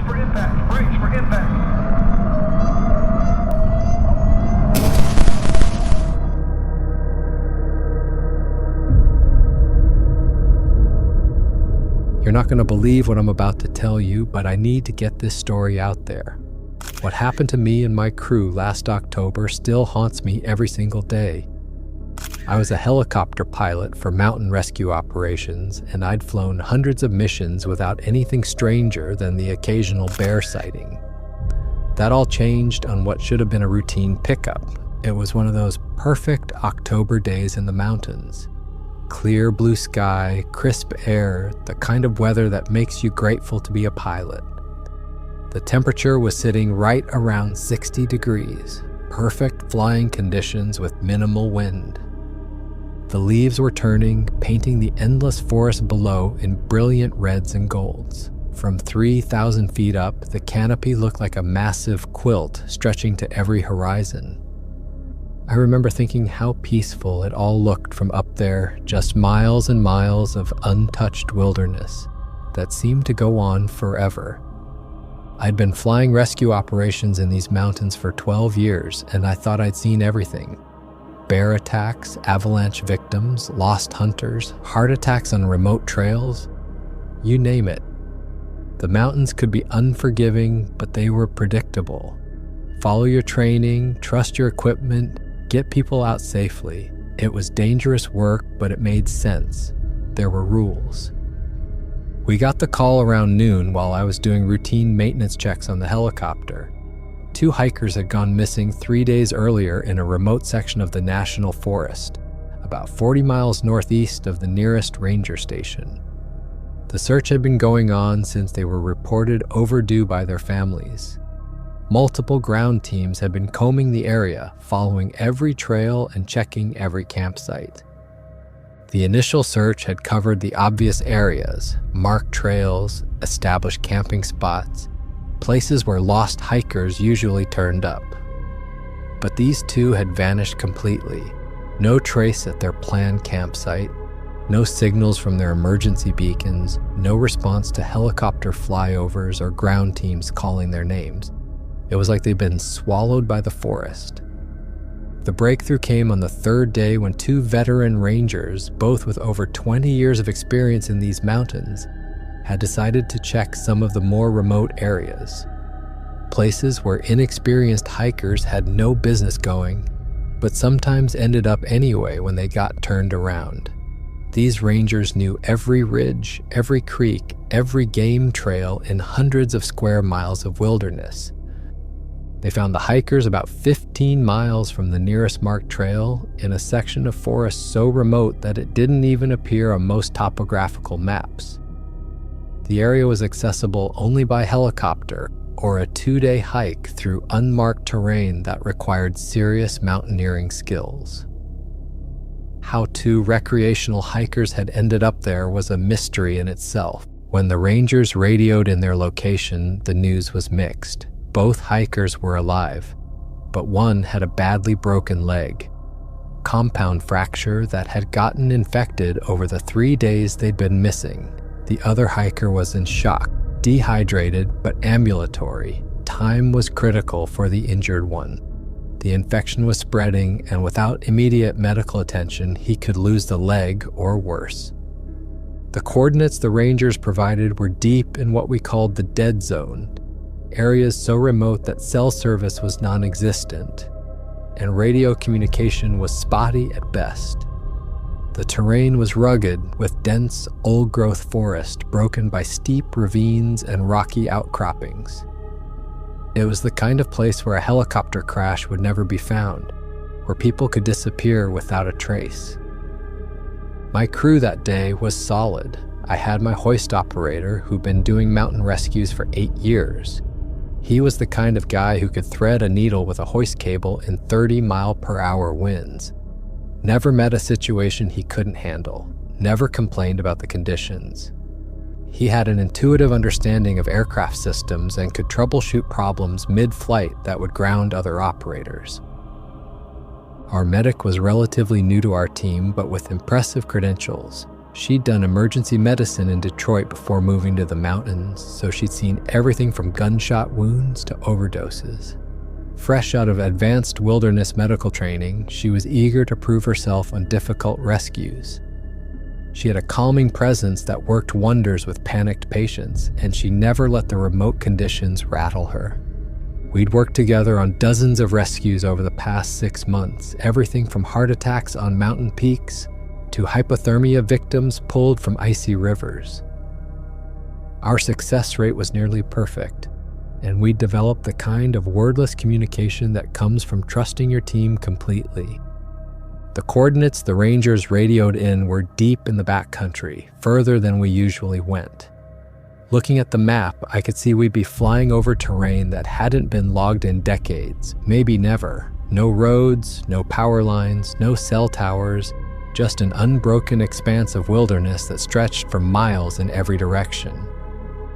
for impact. Brace for impact. You're not going to believe what I'm about to tell you, but I need to get this story out there. What happened to me and my crew last October still haunts me every single day. I was a helicopter pilot for mountain rescue operations, and I'd flown hundreds of missions without anything stranger than the occasional bear sighting. That all changed on what should have been a routine pickup. It was one of those perfect October days in the mountains. Clear blue sky, crisp air, the kind of weather that makes you grateful to be a pilot. The temperature was sitting right around 60 degrees, perfect flying conditions with minimal wind. The leaves were turning, painting the endless forest below in brilliant reds and golds. From 3,000 feet up, the canopy looked like a massive quilt stretching to every horizon. I remember thinking how peaceful it all looked from up there, just miles and miles of untouched wilderness that seemed to go on forever. I'd been flying rescue operations in these mountains for 12 years, and I thought I'd seen everything. Bear attacks, avalanche victims, lost hunters, heart attacks on remote trails, you name it. The mountains could be unforgiving, but they were predictable. Follow your training, trust your equipment, get people out safely. It was dangerous work, but it made sense. There were rules. We got the call around noon while I was doing routine maintenance checks on the helicopter. 2 hikers had gone missing 3 days earlier in a remote section of the national forest, about 40 miles northeast of the nearest ranger station. The search had been going on since they were reported overdue by their families. Multiple ground teams had been combing the area, following every trail and checking every campsite. The initial search had covered the obvious areas, marked trails, established camping spots, places where lost hikers usually turned up. But these 2 had vanished completely. No trace at their planned campsite, no signals from their emergency beacons, no response to helicopter flyovers or ground teams calling their names. It was like they'd been swallowed by the forest. The breakthrough came on the 3rd day when 2 veteran rangers, both with over 20 years of experience in these mountains, had decided to check some of the more remote areas. Places where inexperienced hikers had no business going, but sometimes ended up anyway when they got turned around. These rangers knew every ridge, every creek, every game trail in hundreds of square miles of wilderness. They found the hikers about 15 miles from the nearest marked trail in a section of forest so remote that it didn't even appear on most topographical maps. The area was accessible only by helicopter or a 2-day hike through unmarked terrain that required serious mountaineering skills. How 2 recreational hikers had ended up there was a mystery in itself. When the rangers radioed in their location, the news was mixed. Both hikers were alive, but one had a badly broken leg, compound fracture that had gotten infected over the 3 days they'd been missing. The other hiker was in shock, dehydrated but ambulatory. Time was critical for the injured one. The infection was spreading, and without immediate medical attention, he could lose the leg or worse. The coordinates the rangers provided were deep in what we called the dead zone, areas so remote that cell service was non-existent, and radio communication was spotty at best. The terrain was rugged, with dense, old-growth forest broken by steep ravines and rocky outcroppings. It was the kind of place where a helicopter crash would never be found, where people could disappear without a trace. My crew that day was solid. I had my hoist operator who'd been doing mountain rescues for 8 years. He was the kind of guy who could thread a needle with a hoist cable in 30-mile-per-hour winds. Never met a situation he couldn't handle. Never complained about the conditions. He had an intuitive understanding of aircraft systems and could troubleshoot problems mid-flight that would ground other operators. Our medic was relatively new to our team, but with impressive credentials. She'd done emergency medicine in Detroit before moving to the mountains, so she'd seen everything from gunshot wounds to overdoses. Fresh out of advanced wilderness medical training, she was eager to prove herself on difficult rescues. She had a calming presence that worked wonders with panicked patients, and she never let the remote conditions rattle her. We'd worked together on dozens of rescues over the past 6 months, everything from heart attacks on mountain peaks to hypothermia victims pulled from icy rivers. Our success rate was nearly perfect, and we'd developed the kind of wordless communication that comes from trusting your team completely. The coordinates the Rangers radioed in were deep in the backcountry, further than we usually went. Looking at the map, I could see we'd be flying over terrain that hadn't been logged in decades, maybe never. No roads, no power lines, no cell towers, just an unbroken expanse of wilderness that stretched for miles in every direction.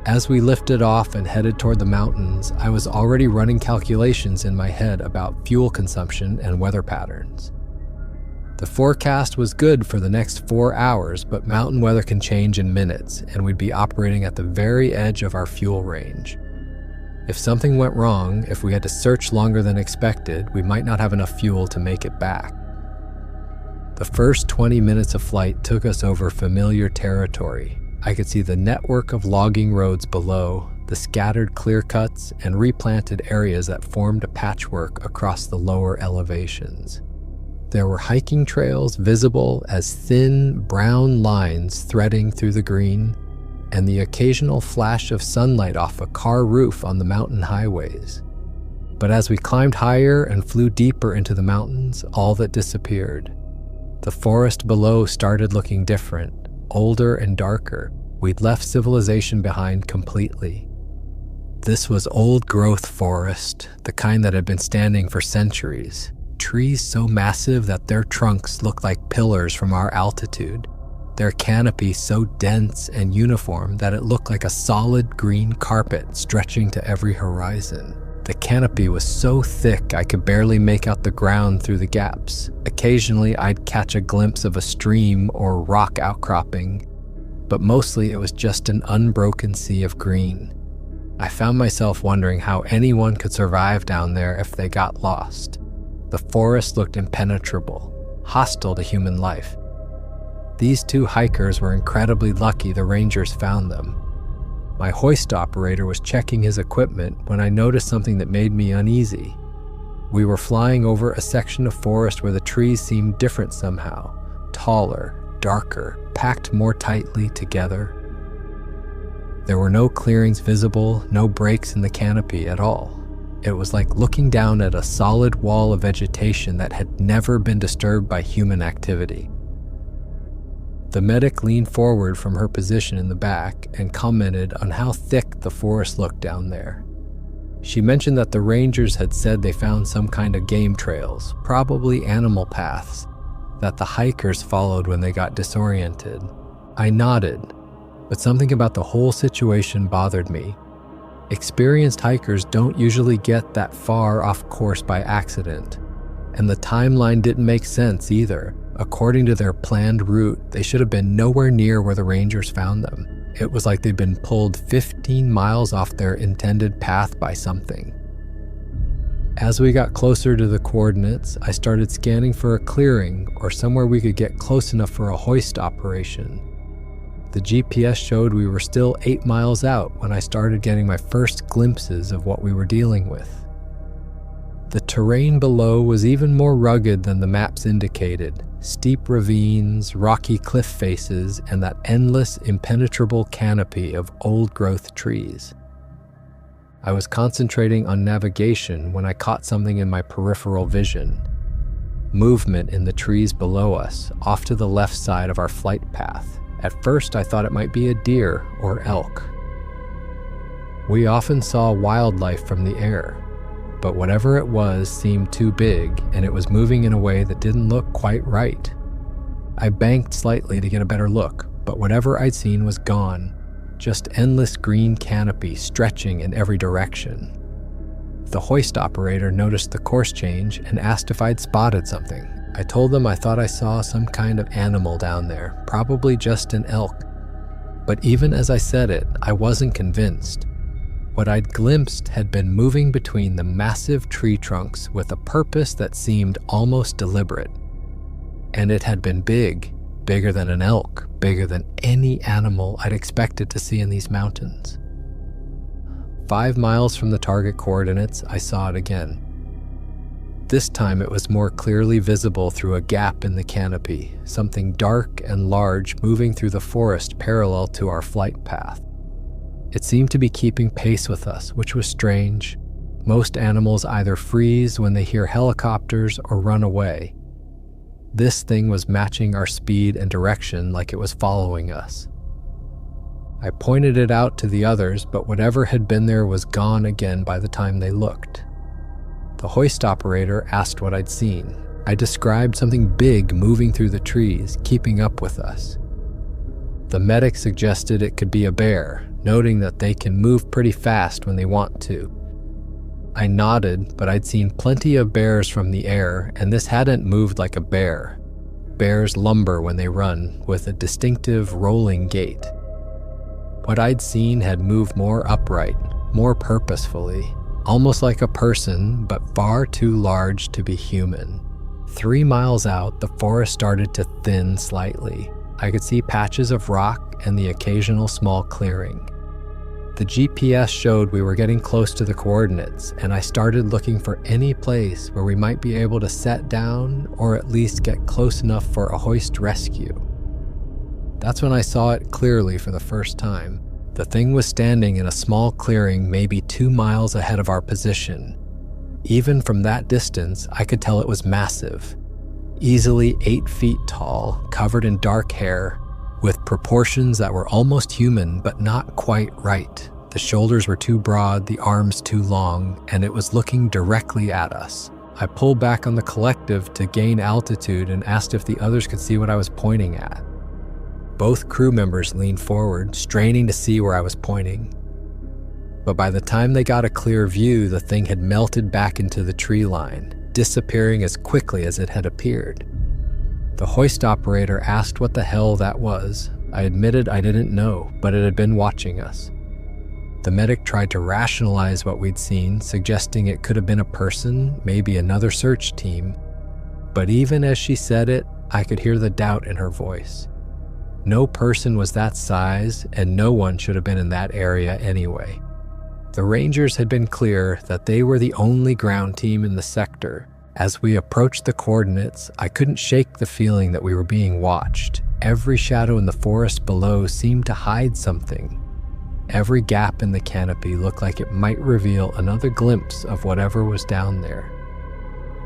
As we lifted off and headed toward the mountains, I was already running calculations in my head about fuel consumption and weather patterns. The forecast was good for the next 4 hours, but mountain weather can change in minutes, and we'd be operating at the very edge of our fuel range. If something went wrong, if we had to search longer than expected, we might not have enough fuel to make it back. The first 20 minutes of flight took us over familiar territory. I could see the network of logging roads below, the scattered clear cuts and replanted areas that formed a patchwork across the lower elevations. There were hiking trails visible as thin, brown lines threading through the green, and the occasional flash of sunlight off a car roof on the mountain highways. But as we climbed higher and flew deeper into the mountains, all that disappeared. The forest below started looking different, older and darker. We'd left civilization behind completely. This was old-growth forest, the kind that had been standing for centuries. Trees so massive that their trunks looked like pillars from our altitude. Their canopy so dense and uniform that it looked like a solid green carpet stretching to every horizon. The canopy was so thick I could barely make out the ground through the gaps. Occasionally I'd catch a glimpse of a stream or rock outcropping, but mostly it was just an unbroken sea of green. I found myself wondering how anyone could survive down there if they got lost. The forest looked impenetrable, hostile to human life. These 2 hikers were incredibly lucky the Rangers found them. My hoist operator was checking his equipment when I noticed something that made me uneasy. We were flying over a section of forest where the trees seemed different somehow, taller, darker, packed more tightly together. There were no clearings visible, no breaks in the canopy at all. It was like looking down at a solid wall of vegetation that had never been disturbed by human activity. The medic leaned forward from her position in the back and commented on how thick the forest looked down there. She mentioned that the Rangers had said they found some kind of game trails, probably animal paths, that the hikers followed when they got disoriented. I nodded, but something about the whole situation bothered me. Experienced hikers don't usually get that far off course by accident, and the timeline didn't make sense either. According to their planned route, they should have been nowhere near where the Rangers found them. It was like they'd been pulled 15 miles off their intended path by something. As we got closer to the coordinates, I started scanning for a clearing or somewhere we could get close enough for a hoist operation. The GPS showed we were still 8 miles out when I started getting my first glimpses of what we were dealing with. The terrain below was even more rugged than the maps indicated. Steep ravines, rocky cliff faces, and that endless, impenetrable canopy of old-growth trees. I was concentrating on navigation when I caught something in my peripheral vision. Movement in the trees below us, off to the left side of our flight path. At first, I thought it might be a deer or elk. We often saw wildlife from the air, but whatever it was seemed too big, and it was moving in a way that didn't look quite right. I banked slightly to get a better look, but whatever I'd seen was gone, just endless green canopy stretching in every direction. The hoist operator noticed the course change and asked if I'd spotted something. I told them I thought I saw some kind of animal down there, probably just an elk. But even as I said it, I wasn't convinced. What I'd glimpsed had been moving between the massive tree trunks with a purpose that seemed almost deliberate. And it had been big, bigger than an elk, bigger than any animal I'd expected to see in these mountains. 5 miles from the target coordinates, I saw it again. This time it was more clearly visible through a gap in the canopy, something dark and large moving through the forest parallel to our flight path. It seemed to be keeping pace with us, which was strange. Most animals either freeze when they hear helicopters or run away. This thing was matching our speed and direction like it was following us. I pointed it out to the others, but whatever had been there was gone again by the time they looked. The hoist operator asked what I'd seen. I described something big moving through the trees, keeping up with us. The medic suggested it could be a bear, noting that they can move pretty fast when they want to. I nodded, but I'd seen plenty of bears from the air, and this hadn't moved like a bear. Bears lumber when they run, with a distinctive rolling gait. What I'd seen had moved more upright, more purposefully, almost like a person, but far too large to be human. 3 miles out, the forest started to thin slightly. I could see patches of rock and the occasional small clearing. The GPS showed we were getting close to the coordinates, and I started looking for any place where we might be able to set down or at least get close enough for a hoist rescue. That's when I saw it clearly for the first time. The thing was standing in a small clearing maybe 2 miles ahead of our position. Even from that distance, I could tell it was massive. Easily 8 feet tall, covered in dark hair, with proportions that were almost human but not quite right. The shoulders were too broad, the arms too long, and it was looking directly at us. I pulled back on the collective to gain altitude and asked if the others could see what I was pointing at. Both crew members leaned forward, straining to see where I was pointing. But by the time they got a clear view, the thing had melted back into the tree line, disappearing as quickly as it had appeared. The hoist operator asked what the hell that was. I admitted I didn't know, but it had been watching us. The medic tried to rationalize what we'd seen, suggesting it could have been a person, maybe another search team. But even as she said it, I could hear the doubt in her voice. No person was that size, and no one should have been in that area anyway. The Rangers had been clear that they were the only ground team in the sector. As we approached the coordinates, I couldn't shake the feeling that we were being watched. Every shadow in the forest below seemed to hide something. Every gap in the canopy looked like it might reveal another glimpse of whatever was down there.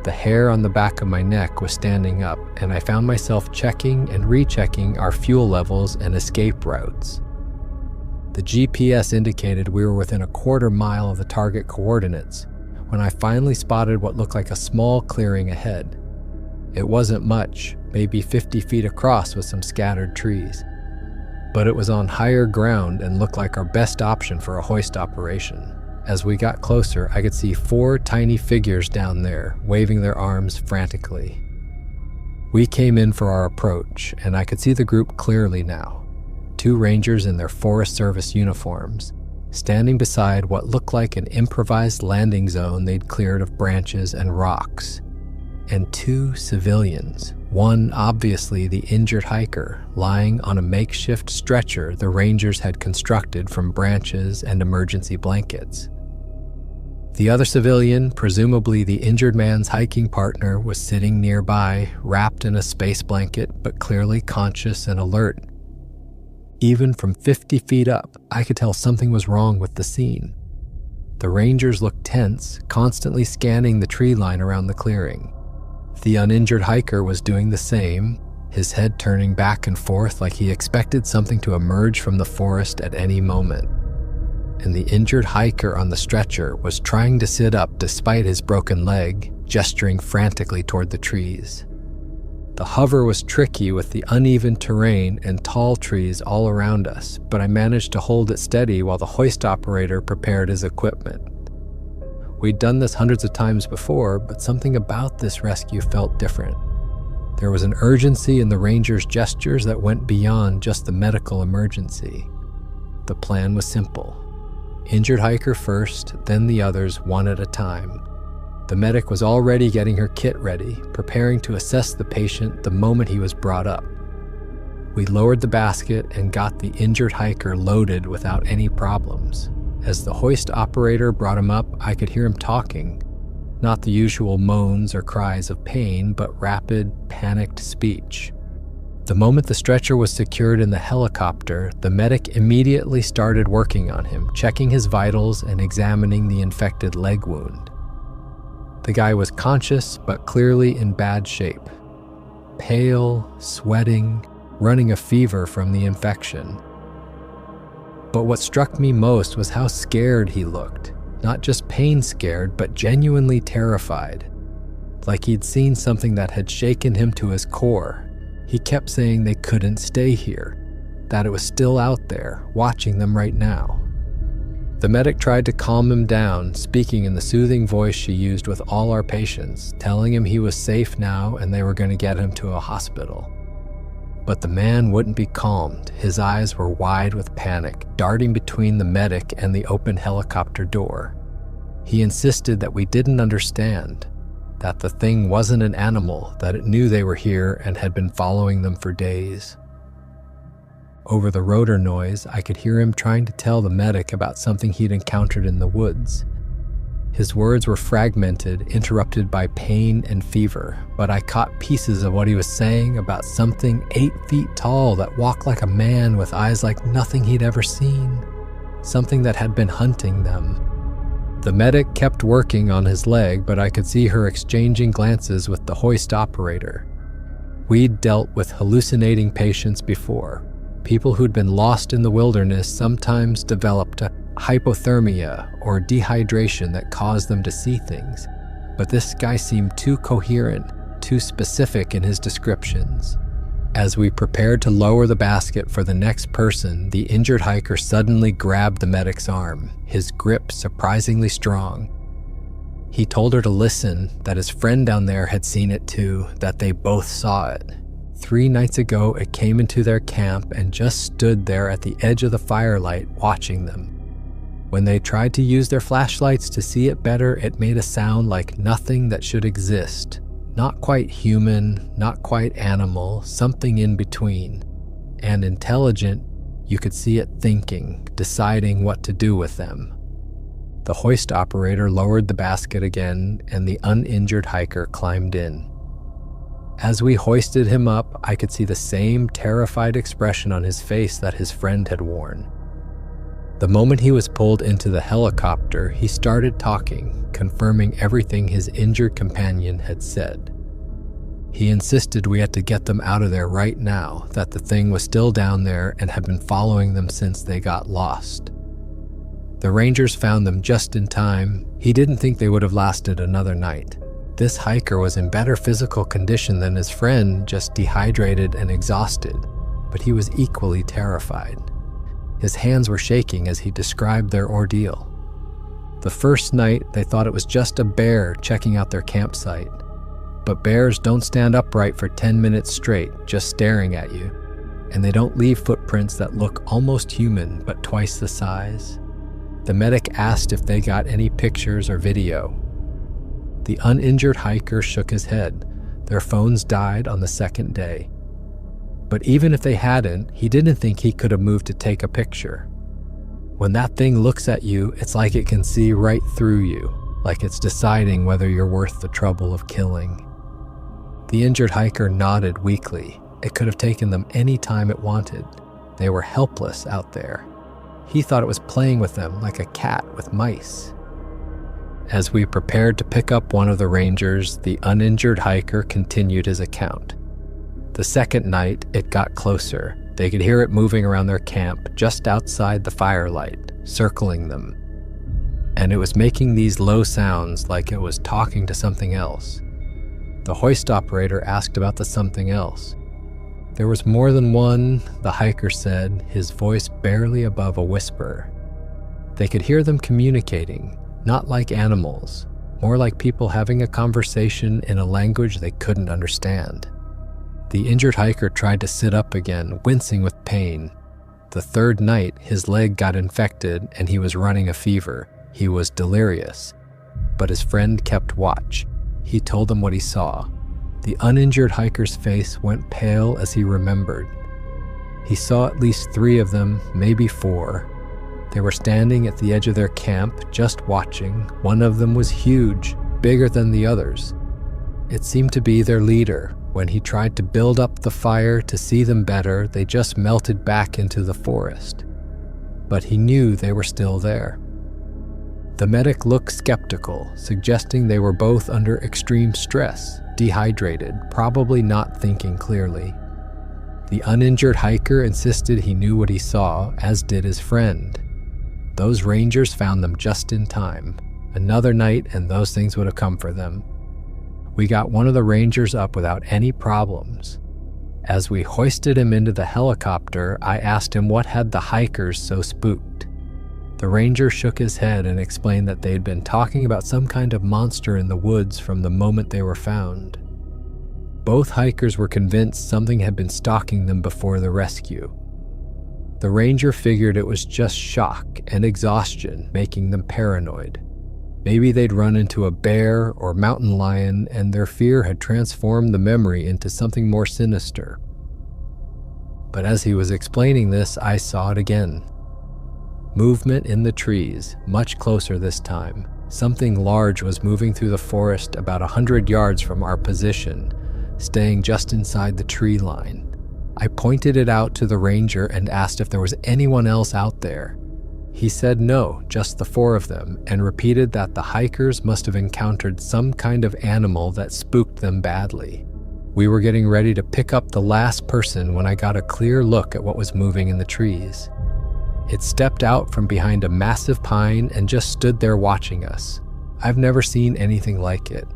The hair on the back of my neck was standing up, and I found myself checking and rechecking our fuel levels and escape routes. The GPS indicated we were within a quarter mile of the target coordinates when I finally spotted what looked like a small clearing ahead. It wasn't much, maybe 50 feet across with some scattered trees. But it was on higher ground and looked like our best option for a hoist operation. As we got closer, I could see 4 tiny figures down there, waving their arms frantically. We came in for our approach, and I could see the group clearly now. 2 Rangers in their Forest Service uniforms, standing beside what looked like an improvised landing zone they'd cleared of branches and rocks. And 2 civilians, one obviously the injured hiker, lying on a makeshift stretcher the Rangers had constructed from branches and emergency blankets. The other civilian, presumably the injured man's hiking partner, was sitting nearby, wrapped in a space blanket, but clearly conscious and alert. Even from 50 feet up, I could tell something was wrong with the scene. The Rangers looked tense, constantly scanning the tree line around the clearing. The uninjured hiker was doing the same, his head turning back and forth like he expected something to emerge from the forest at any moment. And the injured hiker on the stretcher was trying to sit up despite his broken leg, gesturing frantically toward the trees. The hover was tricky with the uneven terrain and tall trees all around us, but I managed to hold it steady while the hoist operator prepared his equipment. We'd done this hundreds of times before, but something about this rescue felt different. There was an urgency in the ranger's gestures that went beyond just the medical emergency. The plan was simple. Injured hiker first, then the others one at a time. The medic was already getting her kit ready, preparing to assess the patient the moment he was brought up. We lowered the basket and got the injured hiker loaded without any problems. As the hoist operator brought him up, I could hear him talking. Not the usual moans or cries of pain, but rapid, panicked speech. The moment the stretcher was secured in the helicopter, the medic immediately started working on him, checking his vitals and examining the infected leg wound. The guy was conscious, but clearly in bad shape. Pale, sweating, running a fever from the infection. But what struck me most was how scared he looked. Not just pain scared, but genuinely terrified. Like he'd seen something that had shaken him to his core. He kept saying they couldn't stay here, that it was still out there, watching them right now. The medic tried to calm him down, speaking in the soothing voice she used with all our patients, telling him he was safe now and they were going to get him to a hospital. But the man wouldn't be calmed. His eyes were wide with panic, darting between the medic and the open helicopter door. He insisted that we didn't understand, that the thing wasn't an animal, that it knew they were here and had been following them for days. Over the rotor noise, I could hear him trying to tell the medic about something he'd encountered in the woods. His words were fragmented, interrupted by pain and fever, but I caught pieces of what he was saying about something 8 feet tall that walked like a man with eyes like nothing he'd ever seen, something that had been hunting them. The medic kept working on his leg, but I could see her exchanging glances with the hoist operator. We'd dealt with hallucinating patients before. People who'd been lost in the wilderness sometimes developed a hypothermia or dehydration that caused them to see things, but this guy seemed too coherent, too specific in his descriptions. As we prepared to lower the basket for the next person, the injured hiker suddenly grabbed the medic's arm, his grip surprisingly strong. He told her to listen, that his friend down there had seen it too, that they both saw it. 3 nights ago, it came into their camp and just stood there at the edge of the firelight watching them. When they tried to use their flashlights to see it better, it made a sound like nothing that should exist. Not quite human, not quite animal, something in between. And intelligent, you could see it thinking, deciding what to do with them. The hoist operator lowered the basket again, and the uninjured hiker climbed in. As we hoisted him up, I could see the same terrified expression on his face that his friend had worn. The moment he was pulled into the helicopter, he started talking, confirming everything his injured companion had said. He insisted we had to get them out of there right now, that the thing was still down there and had been following them since they got lost. The Rangers found them just in time. He didn't think they would have lasted another night. This hiker was in better physical condition than his friend, just dehydrated and exhausted, but he was equally terrified. His hands were shaking as he described their ordeal. The first night, they thought it was just a bear checking out their campsite. But bears don't stand upright for 10 minutes straight, just staring at you. And they don't leave footprints that look almost human, but twice the size. The medic asked if they got any pictures or video. The uninjured hiker shook his head. Their phones died on the second day. But even if they hadn't, he didn't think he could have moved to take a picture. When that thing looks at you, it's like it can see right through you, like it's deciding whether you're worth the trouble of killing. The injured hiker nodded weakly. It could have taken them any time it wanted. They were helpless out there. He thought it was playing with them like a cat with mice. As we prepared to pick up one of the Rangers, the uninjured hiker continued his account. The second night, it got closer. They could hear it moving around their camp just outside the firelight, circling them. And it was making these low sounds like it was talking to something else. The hoist operator asked about the something else. There was more than one, the hiker said, his voice barely above a whisper. They could hear them communicating, not like animals, more like people having a conversation in a language they couldn't understand. The injured hiker tried to sit up again, wincing with pain. The third night, his leg got infected and he was running a fever. He was delirious. But his friend kept watch. He told them what he saw. The uninjured hiker's face went pale as he remembered. He saw at least 3 of them, maybe 4. They were standing at the edge of their camp, just watching. One of them was huge, bigger than the others. It seemed to be their leader. When he tried to build up the fire to see them better, they just melted back into the forest. But he knew they were still there. The medic looked skeptical, suggesting they were both under extreme stress, dehydrated, probably not thinking clearly. The uninjured hiker insisted he knew what he saw, as did his friend. Those rangers found them just in time. Another night and those things would have come for them. We got one of the rangers up without any problems. As we hoisted him into the helicopter, I asked him what had the hikers so spooked. The ranger shook his head and explained that they'd been talking about some kind of monster in the woods from the moment they were found. Both hikers were convinced something had been stalking them before the rescue. The ranger figured it was just shock and exhaustion making them paranoid. Maybe they'd run into a bear or mountain lion and their fear had transformed the memory into something more sinister. But as he was explaining this, I saw it again. Movement in the trees, much closer this time. Something large was moving through the forest about 100 yards from our position, staying just inside the tree line. I pointed it out to the ranger and asked if there was anyone else out there. He said no, just the 4 of them, and repeated that the hikers must have encountered some kind of animal that spooked them badly. We were getting ready to pick up the last person when I got a clear look at what was moving in the trees. It stepped out from behind a massive pine and just stood there watching us. I've never seen anything like it.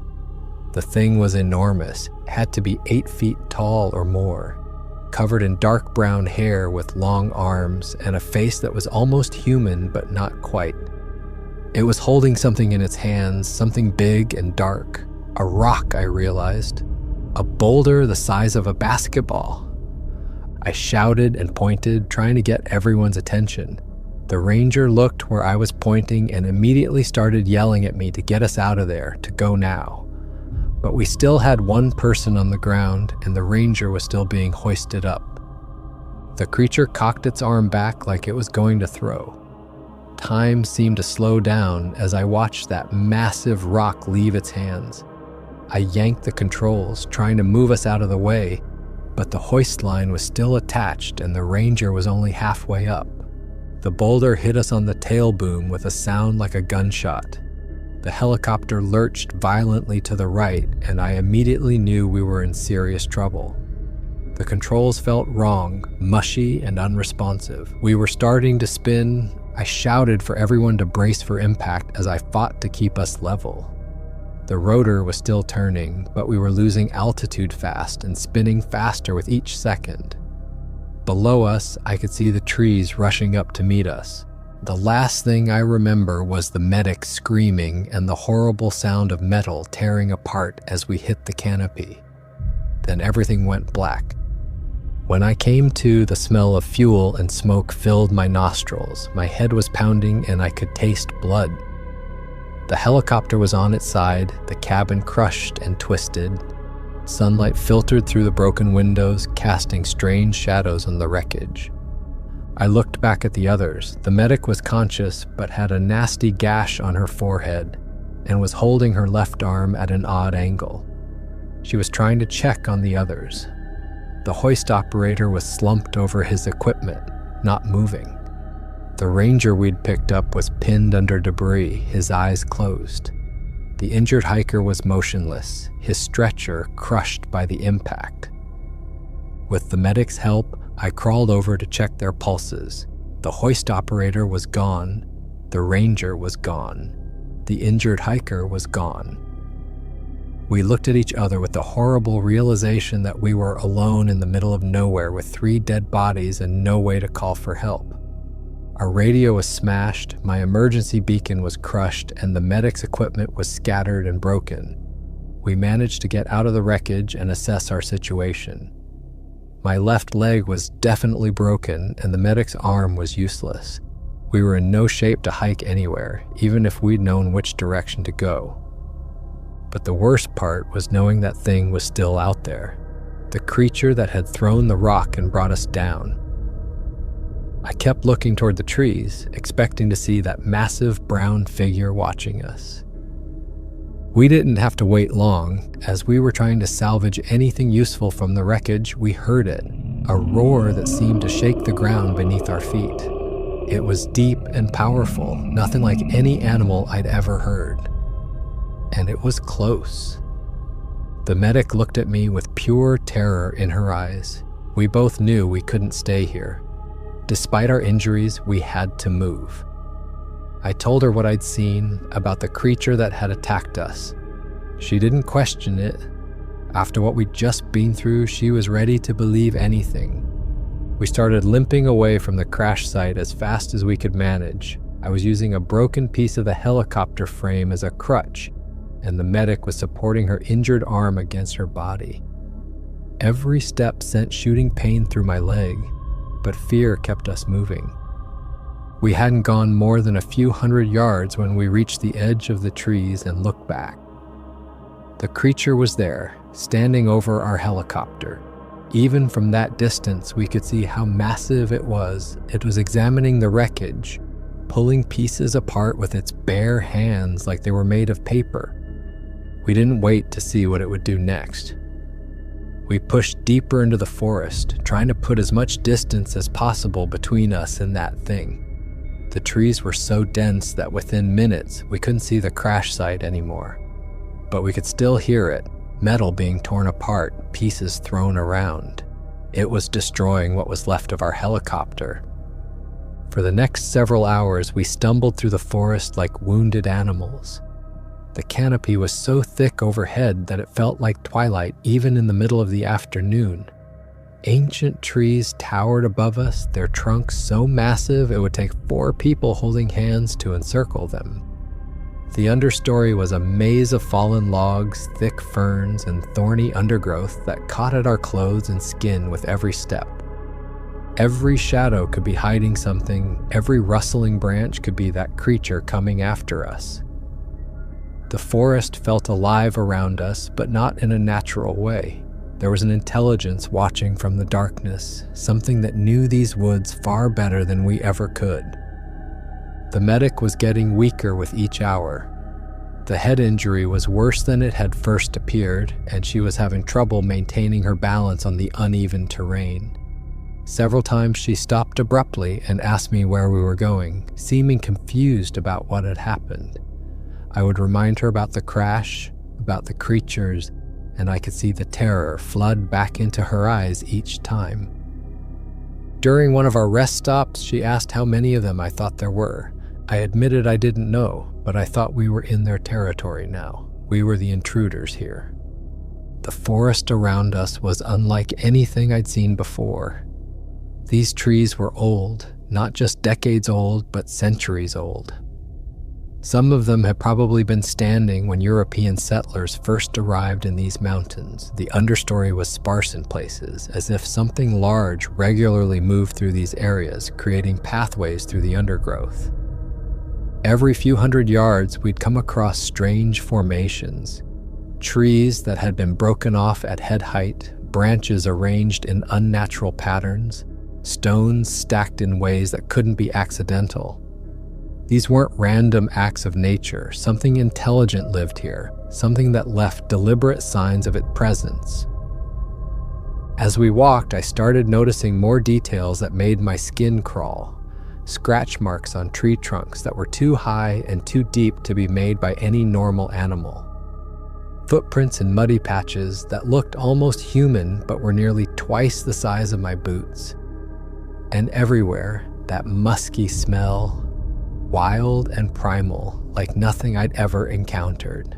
The thing was enormous, had to be 8 feet tall or more, covered in dark brown hair with long arms and a face that was almost human but not quite. It was holding something in its hands, something big and dark. A rock, I realized. A boulder the size of a basketball. I shouted and pointed, trying to get everyone's attention. The ranger looked where I was pointing and immediately started yelling at me to get us out of there, to go now. But we still had one person on the ground, and the ranger was still being hoisted up. The creature cocked its arm back like it was going to throw. Time seemed to slow down as I watched that massive rock leave its hands. I yanked the controls, trying to move us out of the way, but the hoist line was still attached and the ranger was only halfway up. The boulder hit us on the tail boom with a sound like a gunshot. The helicopter lurched violently to the right, and I immediately knew we were in serious trouble. The controls felt wrong, mushy and unresponsive. We were starting to spin. I shouted for everyone to brace for impact as I fought to keep us level. The rotor was still turning, but we were losing altitude fast and spinning faster with each second. Below us, I could see the trees rushing up to meet us. The last thing I remember was the medic screaming and the horrible sound of metal tearing apart as we hit the canopy. Then everything went black. When I came to, the smell of fuel and smoke filled my nostrils. My head was pounding and I could taste blood. The helicopter was on its side, the cabin crushed and twisted. Sunlight filtered through the broken windows, casting strange shadows on the wreckage. I looked back at the others. The medic was conscious, but had a nasty gash on her forehead and was holding her left arm at an odd angle. She was trying to check on the others. The hoist operator was slumped over his equipment, not moving. The ranger we'd picked up was pinned under debris, his eyes closed. The injured hiker was motionless, his stretcher crushed by the impact. With the medic's help, I crawled over to check their pulses. The hoist operator was gone. The ranger was gone. The injured hiker was gone. We looked at each other with the horrible realization that we were alone in the middle of nowhere with 3 dead bodies and no way to call for help. Our radio was smashed, my emergency beacon was crushed, and the medic's equipment was scattered and broken. We managed to get out of the wreckage and assess our situation. My left leg was definitely broken, and the medic's arm was useless. We were in no shape to hike anywhere, even if we'd known which direction to go. But the worst part was knowing that thing was still out there, the creature that had thrown the rock and brought us down. I kept looking toward the trees, expecting to see that massive brown figure watching us. We didn't have to wait long. As we were trying to salvage anything useful from the wreckage, we heard it, a roar that seemed to shake the ground beneath our feet. It was deep and powerful, nothing like any animal I'd ever heard. And it was close. The medic looked at me with pure terror in her eyes. We both knew we couldn't stay here. Despite our injuries, we had to move. I told her what I'd seen about the creature that had attacked us. She didn't question it. After what we'd just been through, she was ready to believe anything. We started limping away from the crash site as fast as we could manage. I was using a broken piece of the helicopter frame as a crutch, and the medic was supporting her injured arm against her body. Every step sent shooting pain through my leg, but fear kept us moving. We hadn't gone more than a few hundred yards when we reached the edge of the trees and looked back. The creature was there, standing over our helicopter. Even from that distance, we could see how massive it was. It was examining the wreckage, pulling pieces apart with its bare hands like they were made of paper. We didn't wait to see what it would do next. We pushed deeper into the forest, trying to put as much distance as possible between us and that thing. The trees were so dense that within minutes, we couldn't see the crash site anymore. But we could still hear it, metal being torn apart, pieces thrown around. It was destroying what was left of our helicopter. For the next several hours, we stumbled through the forest like wounded animals. The canopy was so thick overhead that it felt like twilight even in the middle of the afternoon. Ancient trees towered above us, their trunks so massive it would take 4 people holding hands to encircle them. The understory was a maze of fallen logs, thick ferns, and thorny undergrowth that caught at our clothes and skin with every step. Every shadow could be hiding something, every rustling branch could be that creature coming after us. The forest felt alive around us, but not in a natural way. There was an intelligence watching from the darkness, something that knew these woods far better than we ever could. The medic was getting weaker with each hour. The head injury was worse than it had first appeared, and she was having trouble maintaining her balance on the uneven terrain. Several times she stopped abruptly and asked me where we were going, seeming confused about what had happened. I would remind her about the crash, about the creatures, and I could see the terror flood back into her eyes each time. During one of our rest stops, she asked how many of them I thought there were. I admitted I didn't know, but I thought we were in their territory now. We were the intruders here. The forest around us was unlike anything I'd seen before. These trees were old, not just decades old, but centuries old. Some of them had probably been standing when European settlers first arrived in these mountains. The understory was sparse in places, as if something large regularly moved through these areas, creating pathways through the undergrowth. Every few hundred yards, we'd come across strange formations. Trees that had been broken off at head height, branches arranged in unnatural patterns, stones stacked in ways that couldn't be accidental. These weren't random acts of nature. Something intelligent lived here, something that left deliberate signs of its presence. As we walked, I started noticing more details that made my skin crawl. Scratch marks on tree trunks that were too high and too deep to be made by any normal animal. Footprints in muddy patches that looked almost human but were nearly twice the size of my boots. And everywhere, that musky smell, wild and primal, like nothing I'd ever encountered.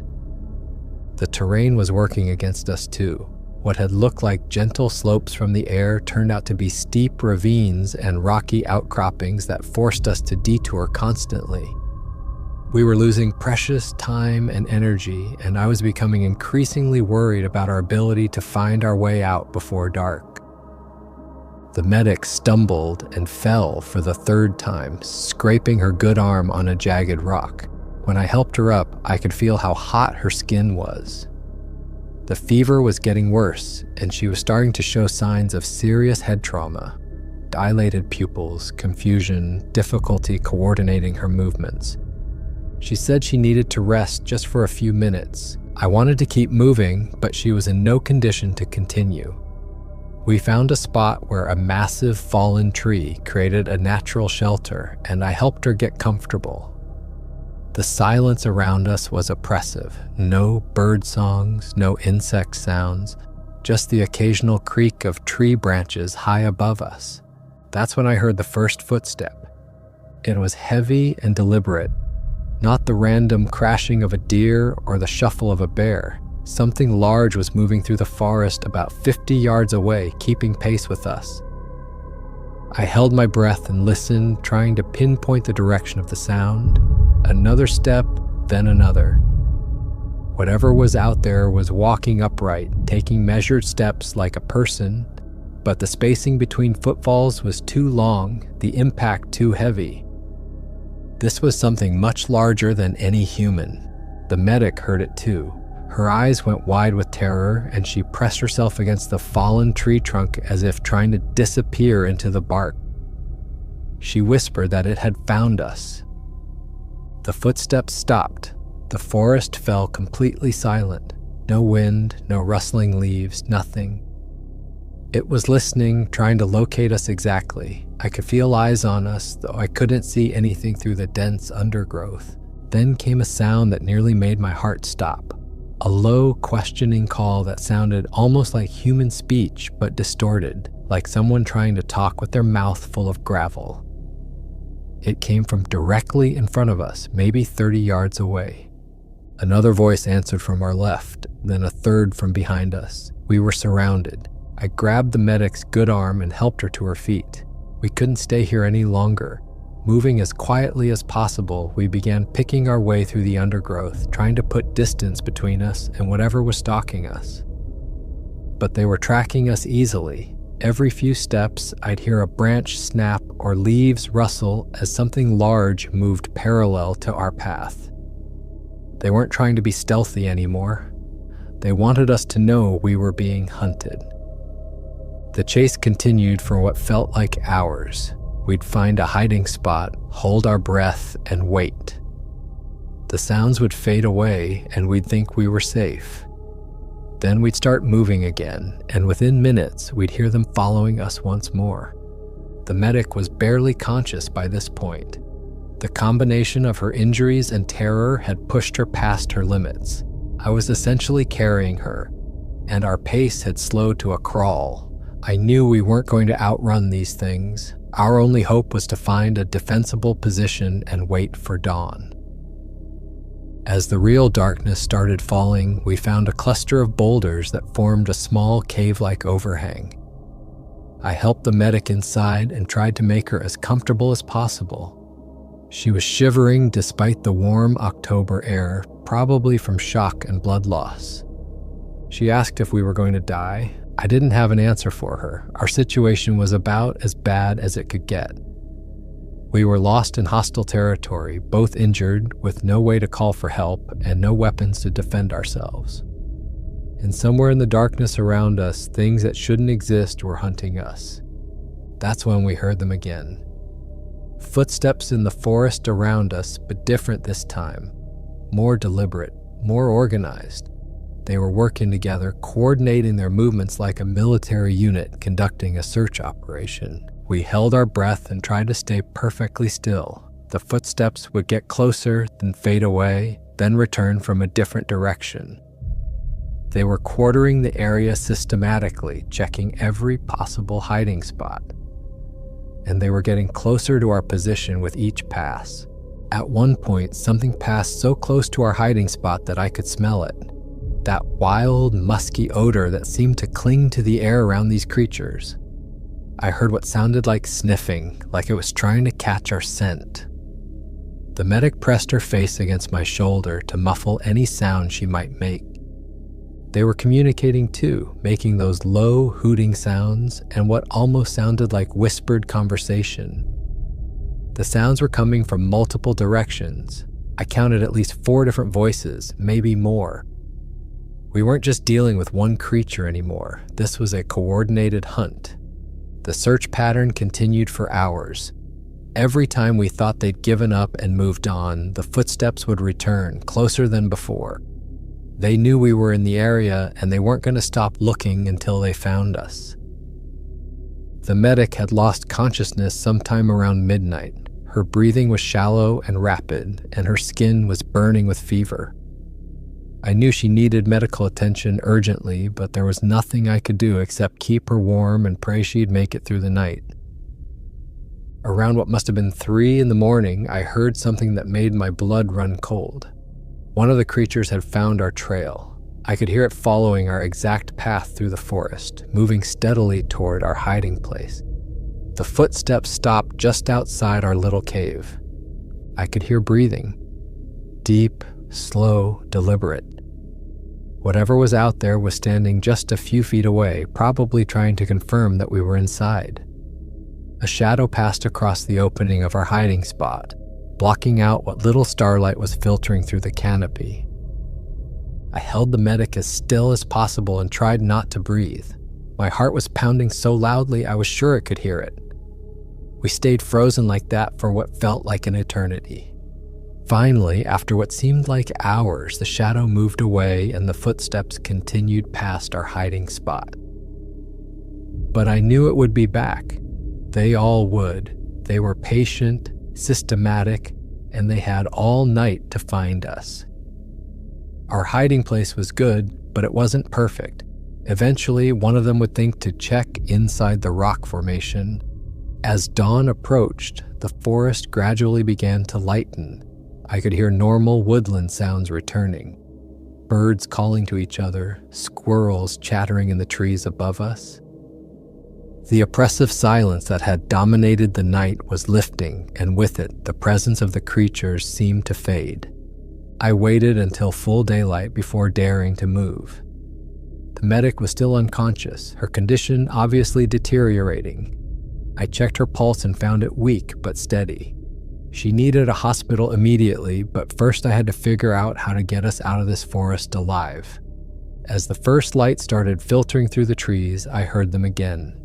The terrain was working against us too. What had looked like gentle slopes from the air turned out to be steep ravines and rocky outcroppings that forced us to detour constantly. We were losing precious time and energy, and I was becoming increasingly worried about our ability to find our way out before dark. The medic stumbled and fell for the third time, scraping her good arm on a jagged rock. When I helped her up, I could feel how hot her skin was. The fever was getting worse, and she was starting to show signs of serious head trauma. Dilated pupils, confusion, difficulty coordinating her movements. She said she needed to rest just for a few minutes. I wanted to keep moving, but she was in no condition to continue. We found a spot where a massive fallen tree created a natural shelter, and I helped her get comfortable. The silence around us was oppressive. No bird songs, no insect sounds, just the occasional creak of tree branches high above us. That's when I heard the first footstep. It was heavy and deliberate, not the random crashing of a deer or the shuffle of a bear. Something large was moving through the forest about 50 yards away, keeping pace with us. I held my breath and listened, trying to pinpoint the direction of the sound. Another step, then another. Whatever was out there was walking upright, taking measured steps like a person, but the spacing between footfalls was too long, the impact too heavy. This was something much larger than any human. The medic heard it too. Her eyes went wide with terror, and she pressed herself against the fallen tree trunk as if trying to disappear into the bark. She whispered that it had found us. The footsteps stopped. The forest fell completely silent. No wind, no rustling leaves, nothing. It was listening, trying to locate us exactly. I could feel eyes on us, though I couldn't see anything through the dense undergrowth. Then came a sound that nearly made my heart stop. A low, questioning call that sounded almost like human speech, but distorted, like someone trying to talk with their mouth full of gravel. It came from directly in front of us, maybe 30 yards away. Another voice answered from our left, then a third from behind us. We were surrounded. I grabbed the medic's good arm and helped her to her feet. We couldn't stay here any longer. Moving as quietly as possible, we began picking our way through the undergrowth, trying to put distance between us and whatever was stalking us. But they were tracking us easily. Every few steps, I'd hear a branch snap or leaves rustle as something large moved parallel to our path. They weren't trying to be stealthy anymore. They wanted us to know we were being hunted. The chase continued for what felt like hours. We'd find a hiding spot, hold our breath, and wait. The sounds would fade away, and we'd think we were safe. Then we'd start moving again, and within minutes, we'd hear them following us once more. The medic was barely conscious by this point. The combination of her injuries and terror had pushed her past her limits. I was essentially carrying her, and our pace had slowed to a crawl. I knew we weren't going to outrun these things. Our only hope was to find a defensible position and wait for dawn. As the real darkness started falling, we found a cluster of boulders that formed a small cave-like overhang. I helped the medic inside and tried to make her as comfortable as possible. She was shivering despite the warm October air, probably from shock and blood loss. She asked if we were going to die. I didn't have an answer for her. Our situation was about as bad as it could get. We were lost in hostile territory, both injured, with no way to call for help and no weapons to defend ourselves. And somewhere in the darkness around us, things that shouldn't exist were hunting us. That's when we heard them again. Footsteps in the forest around us, but different this time. More deliberate, more organized. They were working together, coordinating their movements like a military unit conducting a search operation. We held our breath and tried to stay perfectly still. The footsteps would get closer, then fade away, then return from a different direction. They were quartering the area systematically, checking every possible hiding spot. And they were getting closer to our position with each pass. At one point, something passed so close to our hiding spot that I could smell it. That wild, musky odor that seemed to cling to the air around these creatures. I heard what sounded like sniffing, like it was trying to catch our scent. The medic pressed her face against my shoulder to muffle any sound she might make. They were communicating too, making those low, hooting sounds and what almost sounded like whispered conversation. The sounds were coming from multiple directions. I counted at least 4 different voices, maybe more. We weren't just dealing with one creature anymore. This was a coordinated hunt. The search pattern continued for hours. Every time we thought they'd given up and moved on, the footsteps would return, closer than before. They knew we were in the area, and they weren't going to stop looking until they found us. The medic had lost consciousness sometime around midnight. Her breathing was shallow and rapid, and her skin was burning with fever. I knew she needed medical attention urgently, but there was nothing I could do except keep her warm and pray she'd make it through the night. Around what must have been 3 a.m, I heard something that made my blood run cold. One of the creatures had found our trail. I could hear it following our exact path through the forest, moving steadily toward our hiding place. The footsteps stopped just outside our little cave. I could hear breathing. Deep, slow, deliberate. Whatever was out there was standing just a few feet away, probably trying to confirm that we were inside. A shadow passed across the opening of our hiding spot, blocking out what little starlight was filtering through the canopy. I held the medic as still as possible and tried not to breathe. My heart was pounding so loudly I was sure it could hear it. We stayed frozen like that for what felt like an eternity. Finally, after what seemed like hours, the shadow moved away and the footsteps continued past our hiding spot. But I knew it would be back. They all would. They were patient, systematic, and they had all night to find us. Our hiding place was good, but it wasn't perfect. Eventually, one of them would think to check inside the rock formation. As dawn approached, the forest gradually began to lighten. I could hear normal woodland sounds returning. Birds calling to each other, squirrels chattering in the trees above us. The oppressive silence that had dominated the night was lifting, and with it, the presence of the creatures seemed to fade. I waited until full daylight before daring to move. The medic was still unconscious, her condition obviously deteriorating. I checked her pulse and found it weak but steady. She needed a hospital immediately, but first I had to figure out how to get us out of this forest alive. As the first light started filtering through the trees, I heard them again.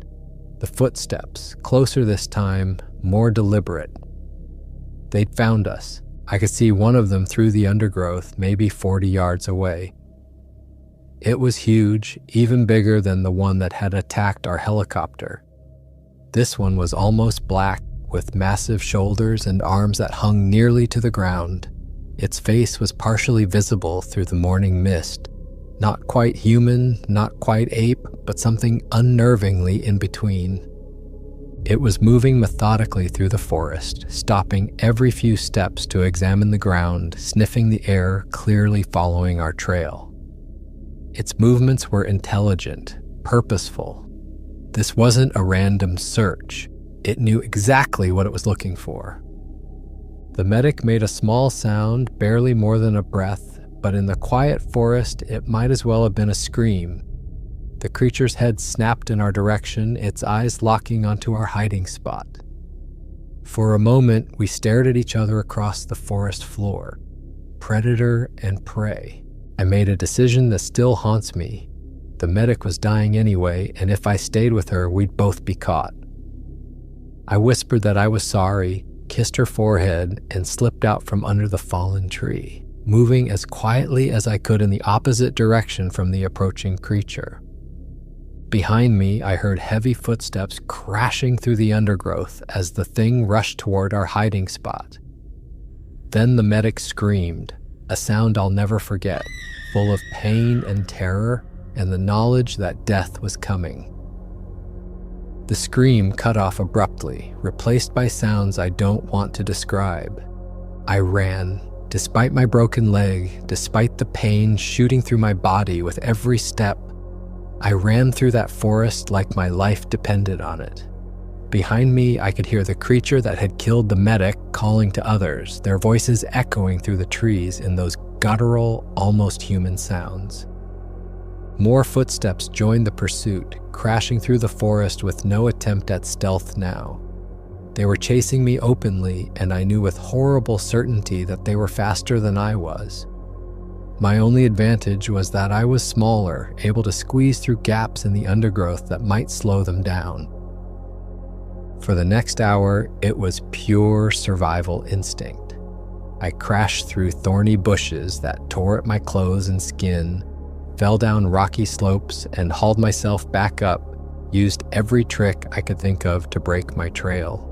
The footsteps, closer this time, more deliberate. They'd found us. I could see one of them through the undergrowth, maybe 40 yards away. It was huge, even bigger than the one that had attacked our helicopter. This one was almost black, with massive shoulders and arms that hung nearly to the ground. Its face was partially visible through the morning mist. Not quite human, not quite ape, but something unnervingly in between. It was moving methodically through the forest, stopping every few steps to examine the ground, sniffing the air, clearly following our trail. Its movements were intelligent, purposeful. This wasn't a random search. It knew exactly what it was looking for. The medic made a small sound, barely more than a breath, but in the quiet forest, it might as well have been a scream. The creature's head snapped in our direction, its eyes locking onto our hiding spot. For a moment, we stared at each other across the forest floor. Predator and prey. I made a decision that still haunts me. The medic was dying anyway, and if I stayed with her, we'd both be caught. I whispered that I was sorry, kissed her forehead, and slipped out from under the fallen tree, moving as quietly as I could in the opposite direction from the approaching creature. Behind me, I heard heavy footsteps crashing through the undergrowth as the thing rushed toward our hiding spot. Then the medic screamed, a sound I'll never forget, full of pain and terror and the knowledge that death was coming. The scream cut off abruptly, replaced by sounds I don't want to describe. I ran. Despite my broken leg, despite the pain shooting through my body with every step, I ran through that forest like my life depended on it. Behind me, I could hear the creature that had killed the medic calling to others, their voices echoing through the trees in those guttural, almost human sounds. More footsteps joined the pursuit, crashing through the forest with no attempt at stealth now. They were chasing me openly, and I knew with horrible certainty that they were faster than I was. My only advantage was that I was smaller, able to squeeze through gaps in the undergrowth that might slow them down. For the next hour, it was pure survival instinct. I crashed through thorny bushes that tore at my clothes and skin, fell down rocky slopes, and hauled myself back up, used every trick I could think of to break my trail.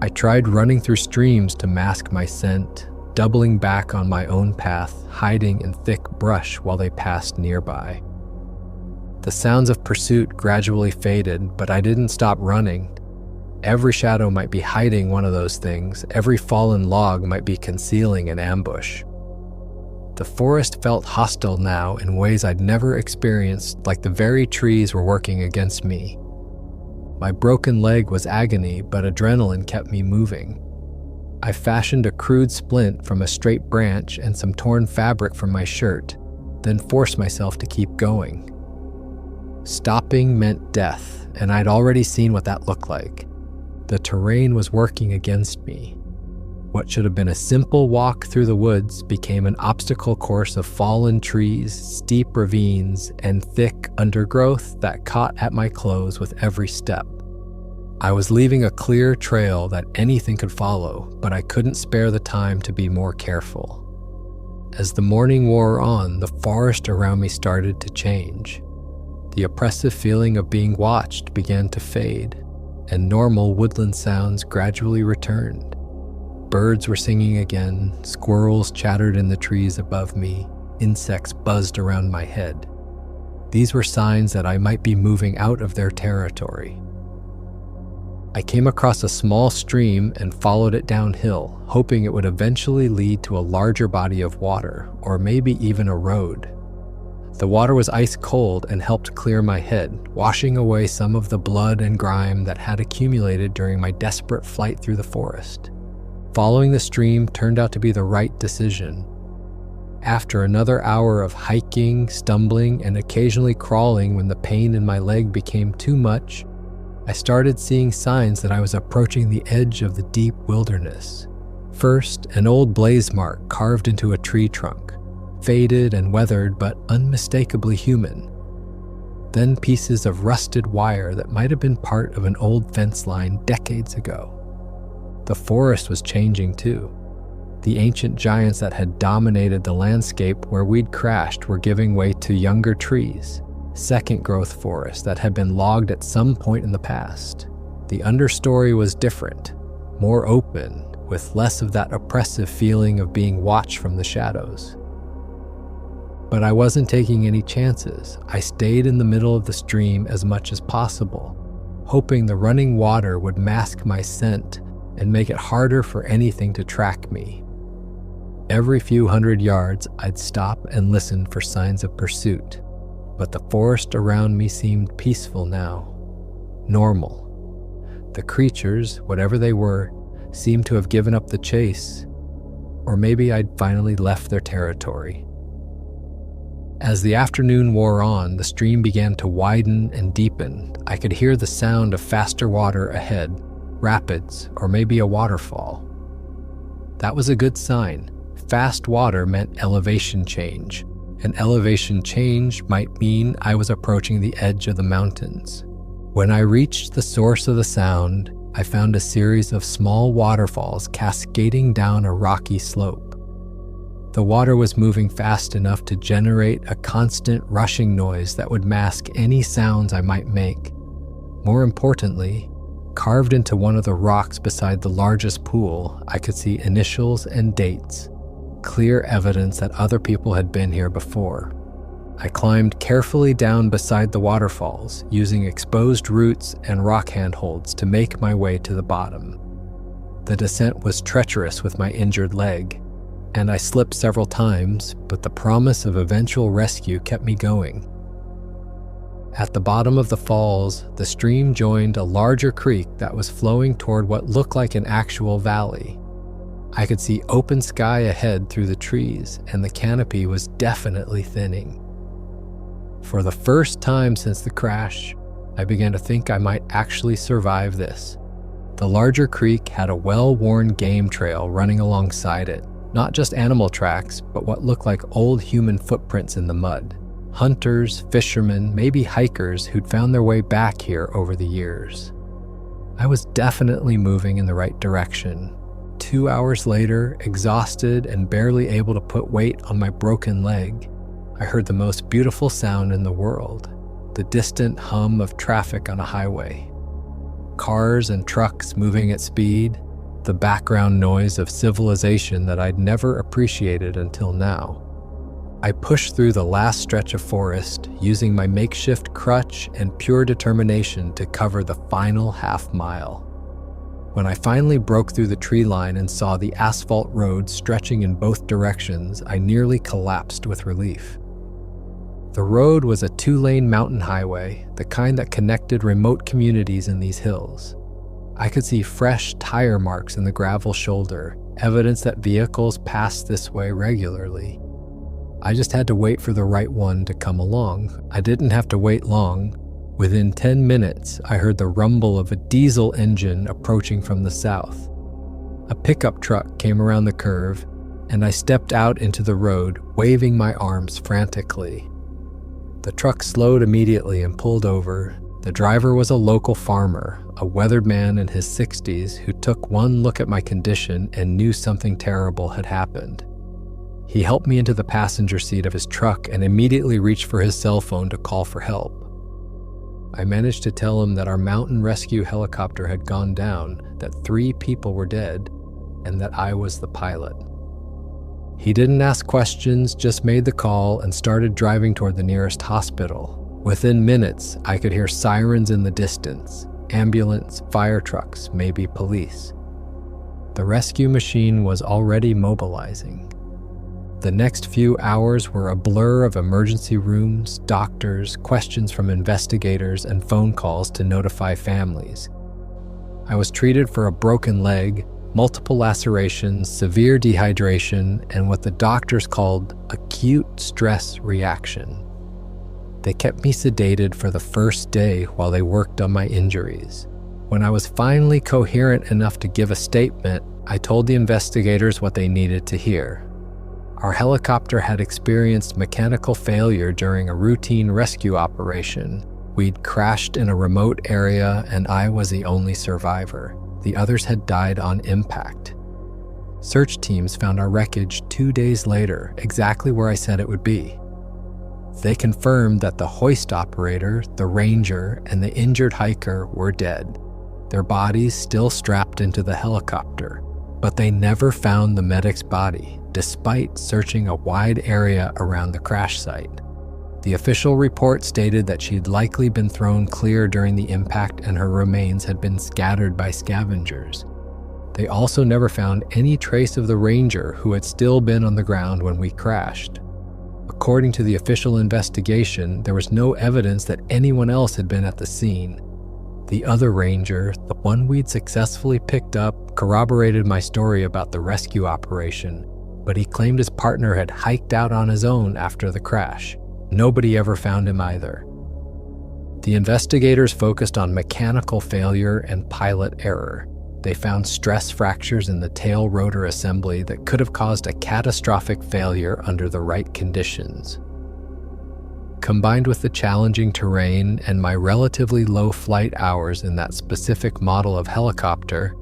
I tried running through streams to mask my scent, doubling back on my own path, hiding in thick brush while they passed nearby. The sounds of pursuit gradually faded, but I didn't stop running. Every shadow might be hiding one of those things, every fallen log might be concealing an ambush. The forest felt hostile now in ways I'd never experienced, like the very trees were working against me. My broken leg was agony, but adrenaline kept me moving. I fashioned a crude splint from a straight branch and some torn fabric from my shirt, then forced myself to keep going. Stopping meant death, and I'd already seen what that looked like. The terrain was working against me. What should have been a simple walk through the woods became an obstacle course of fallen trees, steep ravines, and thick undergrowth that caught at my clothes with every step. I was leaving a clear trail that anything could follow, but I couldn't spare the time to be more careful. As the morning wore on, the forest around me started to change. The oppressive feeling of being watched began to fade, and normal woodland sounds gradually returned. Birds were singing again, squirrels chattered in the trees above me, insects buzzed around my head. These were signs that I might be moving out of their territory. I came across a small stream and followed it downhill, hoping it would eventually lead to a larger body of water, or maybe even a road. The water was ice cold and helped clear my head, washing away some of the blood and grime that had accumulated during my desperate flight through the forest. Following the stream turned out to be the right decision. After another hour of hiking, stumbling, and occasionally crawling when the pain in my leg became too much, I started seeing signs that I was approaching the edge of the deep wilderness. First, an old blaze mark carved into a tree trunk, faded and weathered but unmistakably human. Then pieces of rusted wire that might have been part of an old fence line decades ago. The forest was changing too. The ancient giants that had dominated the landscape where we'd crashed were giving way to younger trees, second-growth forests that had been logged at some point in the past. The understory was different, more open, with less of that oppressive feeling of being watched from the shadows. But I wasn't taking any chances. I stayed in the middle of the stream as much as possible, hoping the running water would mask my scent and make it harder for anything to track me. Every few hundred yards, I'd stop and listen for signs of pursuit, but the forest around me seemed peaceful now, normal. The creatures, whatever they were, seemed to have given up the chase, or maybe I'd finally left their territory. As the afternoon wore on, the stream began to widen and deepen. I could hear the sound of faster water ahead, rapids, or maybe a waterfall. That was a good sign. Fast water meant elevation change. An elevation change might mean I was approaching the edge of the mountains. When I reached the source of the sound, I found a series of small waterfalls cascading down a rocky slope. The water was moving fast enough to generate a constant rushing noise that would mask any sounds I might make. More importantly, carved into one of the rocks beside the largest pool, I could see initials and dates, clear evidence that other people had been here before. I climbed carefully down beside the waterfalls, using exposed roots and rock handholds to make my way to the bottom. The descent was treacherous with my injured leg, and I slipped several times, but the promise of eventual rescue kept me going. At the bottom of the falls, the stream joined a larger creek that was flowing toward what looked like an actual valley. I could see open sky ahead through the trees, and the canopy was definitely thinning. For the first time since the crash, I began to think I might actually survive this. The larger creek had a well-worn game trail running alongside it. Not just animal tracks, but what looked like old human footprints in the mud. Hunters, fishermen, maybe hikers who'd found their way back here over the years. I was definitely moving in the right direction. 2 hours later, exhausted and barely able to put weight on my broken leg, I heard the most beautiful sound in the world, the distant hum of traffic on a highway. Cars and trucks moving at speed, the background noise of civilization that I'd never appreciated until now. I pushed through the last stretch of forest, using my makeshift crutch and pure determination to cover the final half mile. When I finally broke through the tree line and saw the asphalt road stretching in both directions, I nearly collapsed with relief. The road was a 2-lane mountain highway, the kind that connected remote communities in these hills. I could see fresh tire marks in the gravel shoulder, evidence that vehicles passed this way regularly. I just had to wait for the right one to come along. I didn't have to wait long. Within 10 minutes, I heard the rumble of a diesel engine approaching from the south. A pickup truck came around the curve, and I stepped out into the road, waving my arms frantically. The truck slowed immediately and pulled over. The driver was a local farmer, a weathered man in his 60s who took one look at my condition and knew something terrible had happened. He helped me into the passenger seat of his truck and immediately reached for his cell phone to call for help. I managed to tell him that our mountain rescue helicopter had gone down, that 3 people were dead, and that I was the pilot. He didn't ask questions, just made the call and started driving toward the nearest hospital. Within minutes, I could hear sirens in the distance, ambulance, fire trucks, maybe police. The rescue machine was already mobilizing. The next few hours were a blur of emergency rooms, doctors, questions from investigators, and phone calls to notify families. I was treated for a broken leg, multiple lacerations, severe dehydration, and what the doctors called acute stress reaction. They kept me sedated for the first day while they worked on my injuries. When I was finally coherent enough to give a statement, I told the investigators what they needed to hear. Our helicopter had experienced mechanical failure during a routine rescue operation. We'd crashed in a remote area and I was the only survivor. The others had died on impact. Search teams found our wreckage 2 days later, exactly where I said it would be. They confirmed that the hoist operator, the ranger, and the injured hiker were dead, their bodies still strapped into the helicopter. But they never found the medic's body, despite searching a wide area around the crash site. The official report stated that she'd likely been thrown clear during the impact and her remains had been scattered by scavengers. They also never found any trace of the ranger who had still been on the ground when we crashed. According to the official investigation, there was no evidence that anyone else had been at the scene. The other ranger, the one we'd successfully picked up, corroborated my story about the rescue operation, but he claimed his partner had hiked out on his own after the crash. Nobody ever found him either. The investigators focused on mechanical failure and pilot error. They found stress fractures in the tail rotor assembly that could have caused a catastrophic failure under the right conditions. Combined with the challenging terrain and my relatively low flight hours in that specific model of helicopter,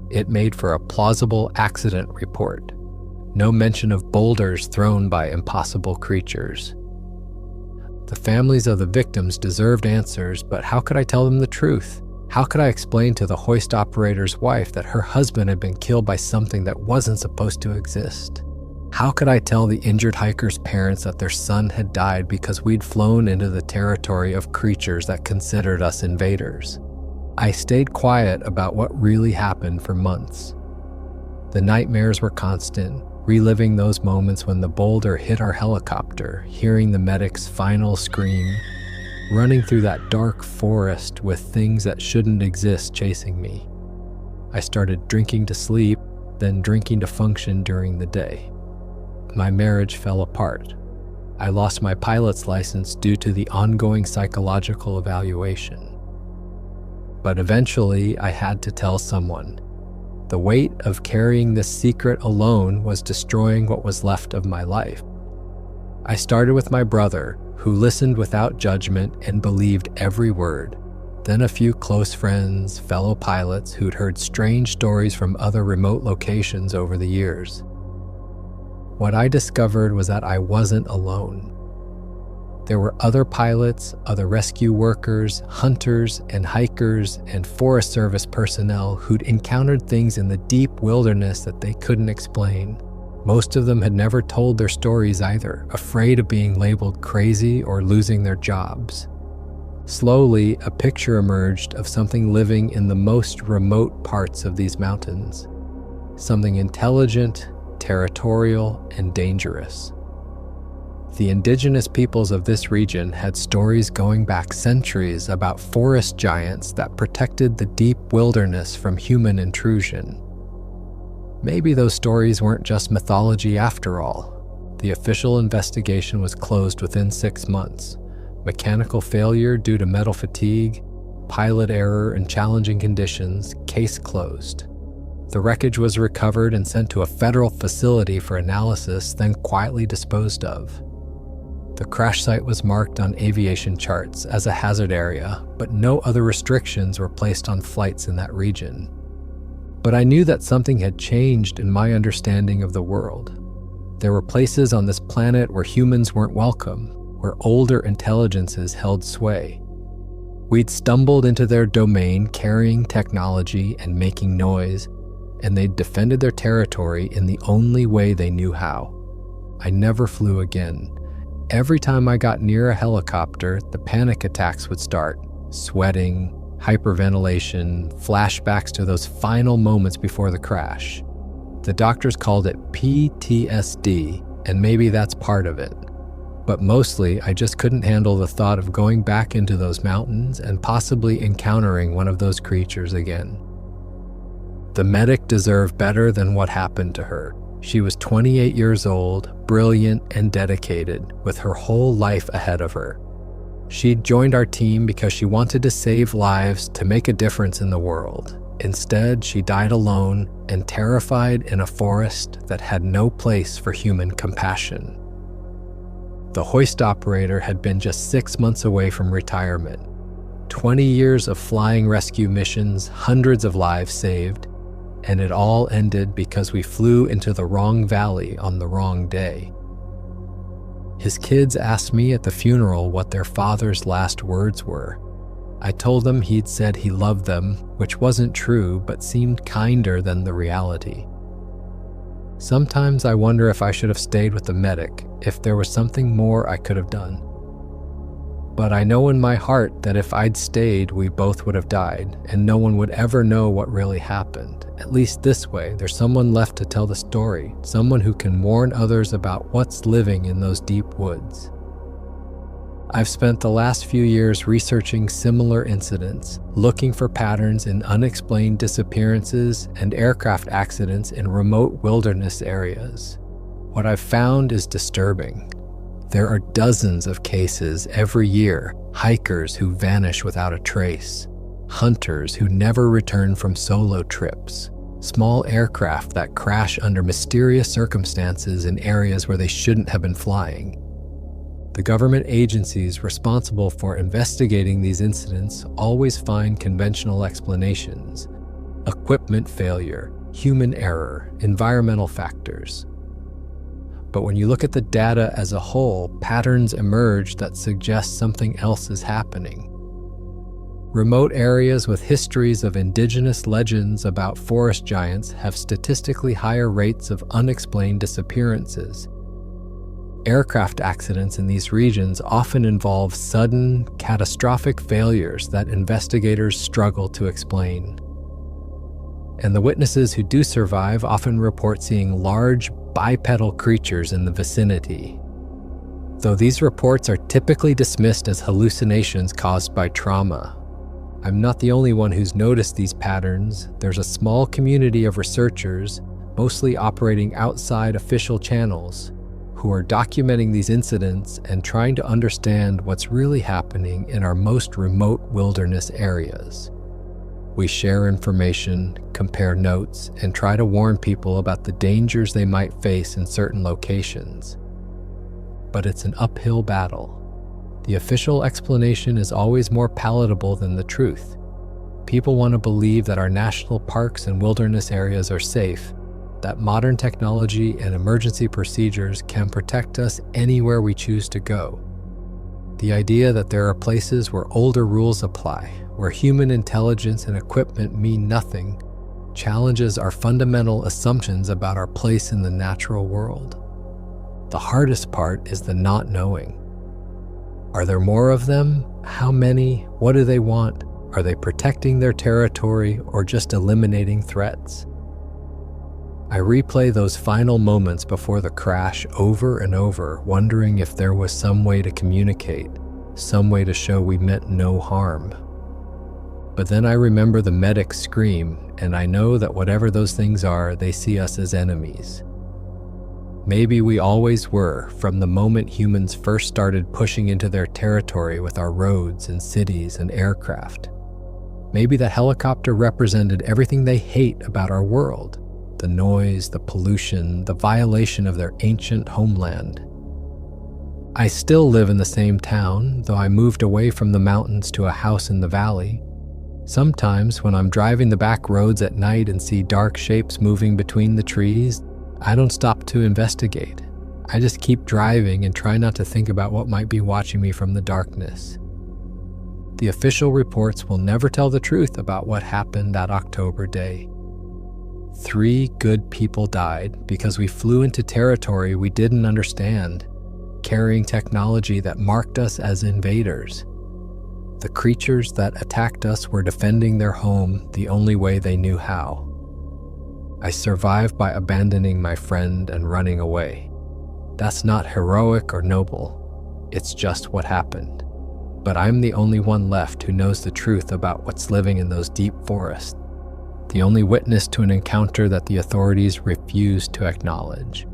it made for a plausible accident report. No mention of boulders thrown by impossible creatures. The families of the victims deserved answers, but how could I tell them the truth? How could I explain to the hoist operator's wife that her husband had been killed by something that wasn't supposed to exist? How could I tell the injured hiker's parents that their son had died because we'd flown into the territory of creatures that considered us invaders? I stayed quiet about what really happened for months. The nightmares were constant, reliving those moments when the boulder hit our helicopter, hearing the medic's final scream, running through that dark forest with things that shouldn't exist chasing me. I started drinking to sleep, then drinking to function during the day. My marriage fell apart. I lost my pilot's license due to the ongoing psychological evaluation. But eventually, I had to tell someone. The weight of carrying this secret alone was destroying what was left of my life. I started with my brother, who listened without judgment and believed every word. Then a few close friends, fellow pilots who'd heard strange stories from other remote locations over the years. What I discovered was that I wasn't alone. There were other pilots, other rescue workers, hunters and hikers, and Forest Service personnel who'd encountered things in the deep wilderness that they couldn't explain. Most of them had never told their stories either, afraid of being labeled crazy or losing their jobs. Slowly, a picture emerged of something living in the most remote parts of these mountains. Something intelligent, territorial, and dangerous. The indigenous peoples of this region had stories going back centuries about forest giants that protected the deep wilderness from human intrusion. Maybe those stories weren't just mythology after all. The official investigation was closed within 6 months. Mechanical failure due to metal fatigue, pilot error and challenging conditions, case closed. The wreckage was recovered and sent to a federal facility for analysis, then quietly disposed of. The crash site was marked on aviation charts as a hazard area, but no other restrictions were placed on flights in that region. But I knew that something had changed in my understanding of the world. There were places on this planet where humans weren't welcome, where older intelligences held sway. We'd stumbled into their domain carrying technology and making noise, and they'd defended their territory in the only way they knew how. I never flew again. Every time I got near a helicopter, the panic attacks would start. Sweating, hyperventilation, flashbacks to those final moments before the crash. The doctors called it PTSD, and maybe that's part of it. But mostly, I just couldn't handle the thought of going back into those mountains and possibly encountering one of those creatures again. The medic deserved better than what happened to her. She was 28 years old, brilliant and dedicated, with her whole life ahead of her. She'd joined our team because she wanted to save lives to make a difference in the world. Instead, she died alone and terrified in a forest that had no place for human compassion. The hoist operator had been just 6 months away from retirement. 20 years of flying rescue missions, hundreds of lives saved, and it all ended because we flew into the wrong valley on the wrong day. His kids asked me at the funeral what their father's last words were. I told them he'd said he loved them, which wasn't true but seemed kinder than the reality. Sometimes I wonder if I should have stayed with the medic, if there was something more I could have done. But I know in my heart that if I'd stayed, we both would have died, and no one would ever know what really happened. At least this way, there's someone left to tell the story, someone who can warn others about what's living in those deep woods. I've spent the last few years researching similar incidents, looking for patterns in unexplained disappearances and aircraft accidents in remote wilderness areas. What I've found is disturbing. There are dozens of cases every year, hikers who vanish without a trace, hunters who never return from solo trips, small aircraft that crash under mysterious circumstances in areas where they shouldn't have been flying. The government agencies responsible for investigating these incidents always find conventional explanations: equipment failure, human error, environmental factors. But when you look at the data as a whole, patterns emerge that suggest something else is happening. Remote areas with histories of indigenous legends about forest giants have statistically higher rates of unexplained disappearances. Aircraft accidents in these regions often involve sudden, catastrophic failures that investigators struggle to explain. And the witnesses who do survive often report seeing large, bipedal creatures in the vicinity. Though these reports are typically dismissed as hallucinations caused by trauma, I'm not the only one who's noticed these patterns. There's a small community of researchers, mostly operating outside official channels, who are documenting these incidents and trying to understand what's really happening in our most remote wilderness areas. We share information, compare notes, and try to warn people about the dangers they might face in certain locations. But it's an uphill battle. The official explanation is always more palatable than the truth. People want to believe that our national parks and wilderness areas are safe, that modern technology and emergency procedures can protect us anywhere we choose to go. The idea that there are places where older rules apply, where human intelligence and equipment mean nothing, challenges our fundamental assumptions about our place in the natural world. The hardest part is the not knowing. Are there more of them? How many? What do they want? Are they protecting their territory or just eliminating threats? I replay those final moments before the crash over and over, wondering if there was some way to communicate, some way to show we meant no harm. But then I remember the medics scream, and I know that whatever those things are, they see us as enemies. Maybe we always were, from the moment humans first started pushing into their territory with our roads and cities and aircraft. Maybe the helicopter represented everything they hate about our world. The noise, the pollution, the violation of their ancient homeland. I still live in the same town, though I moved away from the mountains to a house in the valley. Sometimes when I'm driving the back roads at night and see dark shapes moving between the trees, I don't stop to investigate. I just keep driving and try not to think about what might be watching me from the darkness. The official reports will never tell the truth about what happened that October day. 3 good people died because we flew into territory we didn't understand, carrying technology that marked us as invaders. The creatures that attacked us were defending their home the only way they knew how. I survived by abandoning my friend and running away. That's not heroic or noble. It's just what happened. But I'm the only one left who knows the truth about what's living in those deep forests. The only witness to an encounter that the authorities refused to acknowledge.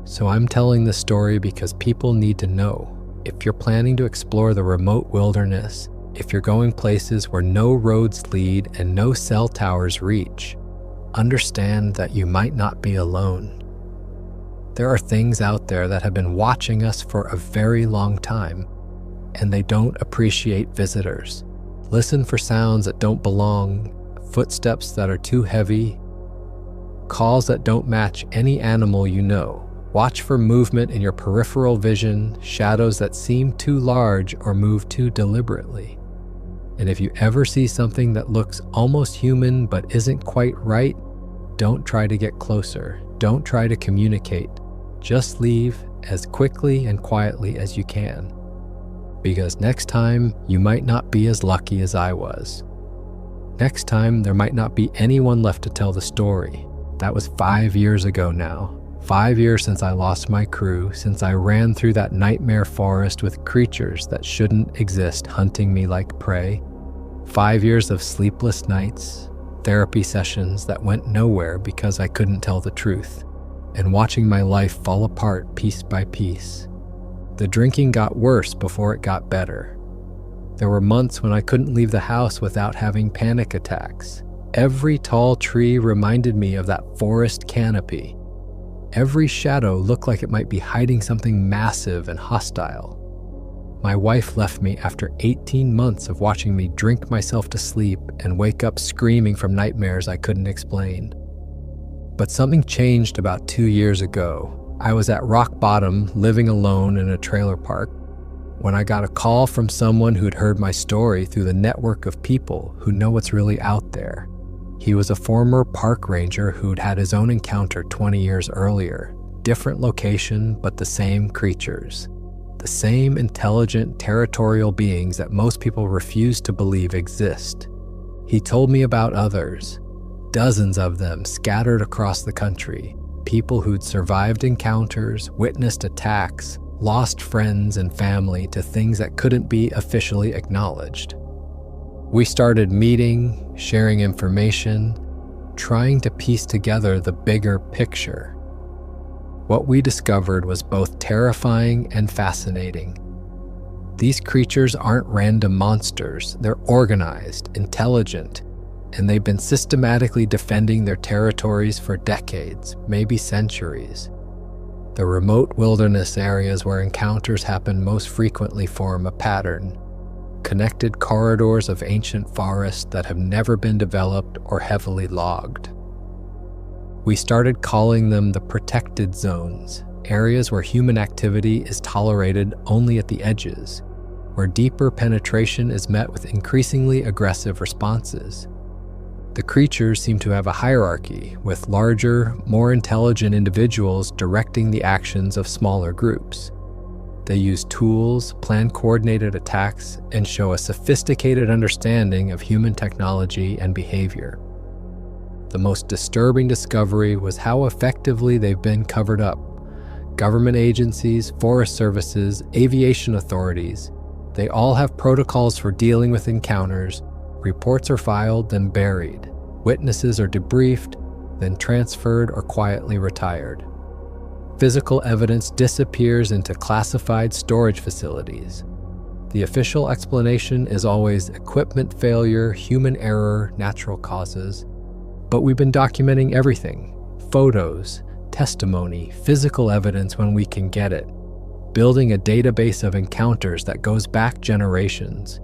So I'm telling this story because people need to know. If you're planning to explore the remote wilderness, if you're going places where no roads lead and no cell towers reach, understand that you might not be alone. There are things out there that have been watching us for a very long time, and they don't appreciate visitors. Listen for sounds that don't belong, footsteps that are too heavy, calls that don't match any animal you know. Watch for movement in your peripheral vision, shadows that seem too large or move too deliberately. And if you ever see something that looks almost human but isn't quite right, don't try to get closer. Don't try to communicate. Just leave as quickly and quietly as you can. Because next time, you might not be as lucky as I was. Next time, there might not be anyone left to tell the story. That was 5 years ago now. 5 years since I lost my crew, since I ran through that nightmare forest with creatures that shouldn't exist hunting me like prey. 5 years of sleepless nights, therapy sessions that went nowhere because I couldn't tell the truth, and watching my life fall apart piece by piece. The drinking got worse before it got better. There were months when I couldn't leave the house without having panic attacks. Every tall tree reminded me of that forest canopy. Every shadow looked like it might be hiding something massive and hostile. My wife left me after 18 months of watching me drink myself to sleep and wake up screaming from nightmares I couldn't explain. But something changed about 2 years ago. I was at rock bottom, living alone in a trailer park, when I got a call from someone who'd heard my story through the network of people who know what's really out there. He was a former park ranger who'd had his own encounter 20 years earlier. Different location, but the same creatures. The same intelligent, territorial beings that most people refuse to believe exist. He told me about others, dozens of them scattered across the country. People who'd survived encounters, witnessed attacks, lost friends and family to things that couldn't be officially acknowledged. We started meeting, sharing information, trying to piece together the bigger picture. What we discovered was both terrifying and fascinating. These creatures aren't random monsters. They're organized, intelligent, and they've been systematically defending their territories for decades, maybe centuries. The remote wilderness areas where encounters happen most frequently form a pattern, connected corridors of ancient forests that have never been developed or heavily logged. We started calling them the protected zones, areas where human activity is tolerated only at the edges, where deeper penetration is met with increasingly aggressive responses. The creatures seem to have a hierarchy, with larger, more intelligent individuals directing the actions of smaller groups. They use tools, plan coordinated attacks, and show a sophisticated understanding of human technology and behavior. The most disturbing discovery was how effectively they've been covered up. Government agencies, forest services, aviation authorities, they all have protocols for dealing with encounters. Reports are filed, then buried. Witnesses are debriefed, then transferred or quietly retired. Physical evidence disappears into classified storage facilities. The official explanation is always equipment failure, human error, natural causes. But we've been documenting everything: photos, testimony, physical evidence when we can get it, building a database of encounters that goes back generations.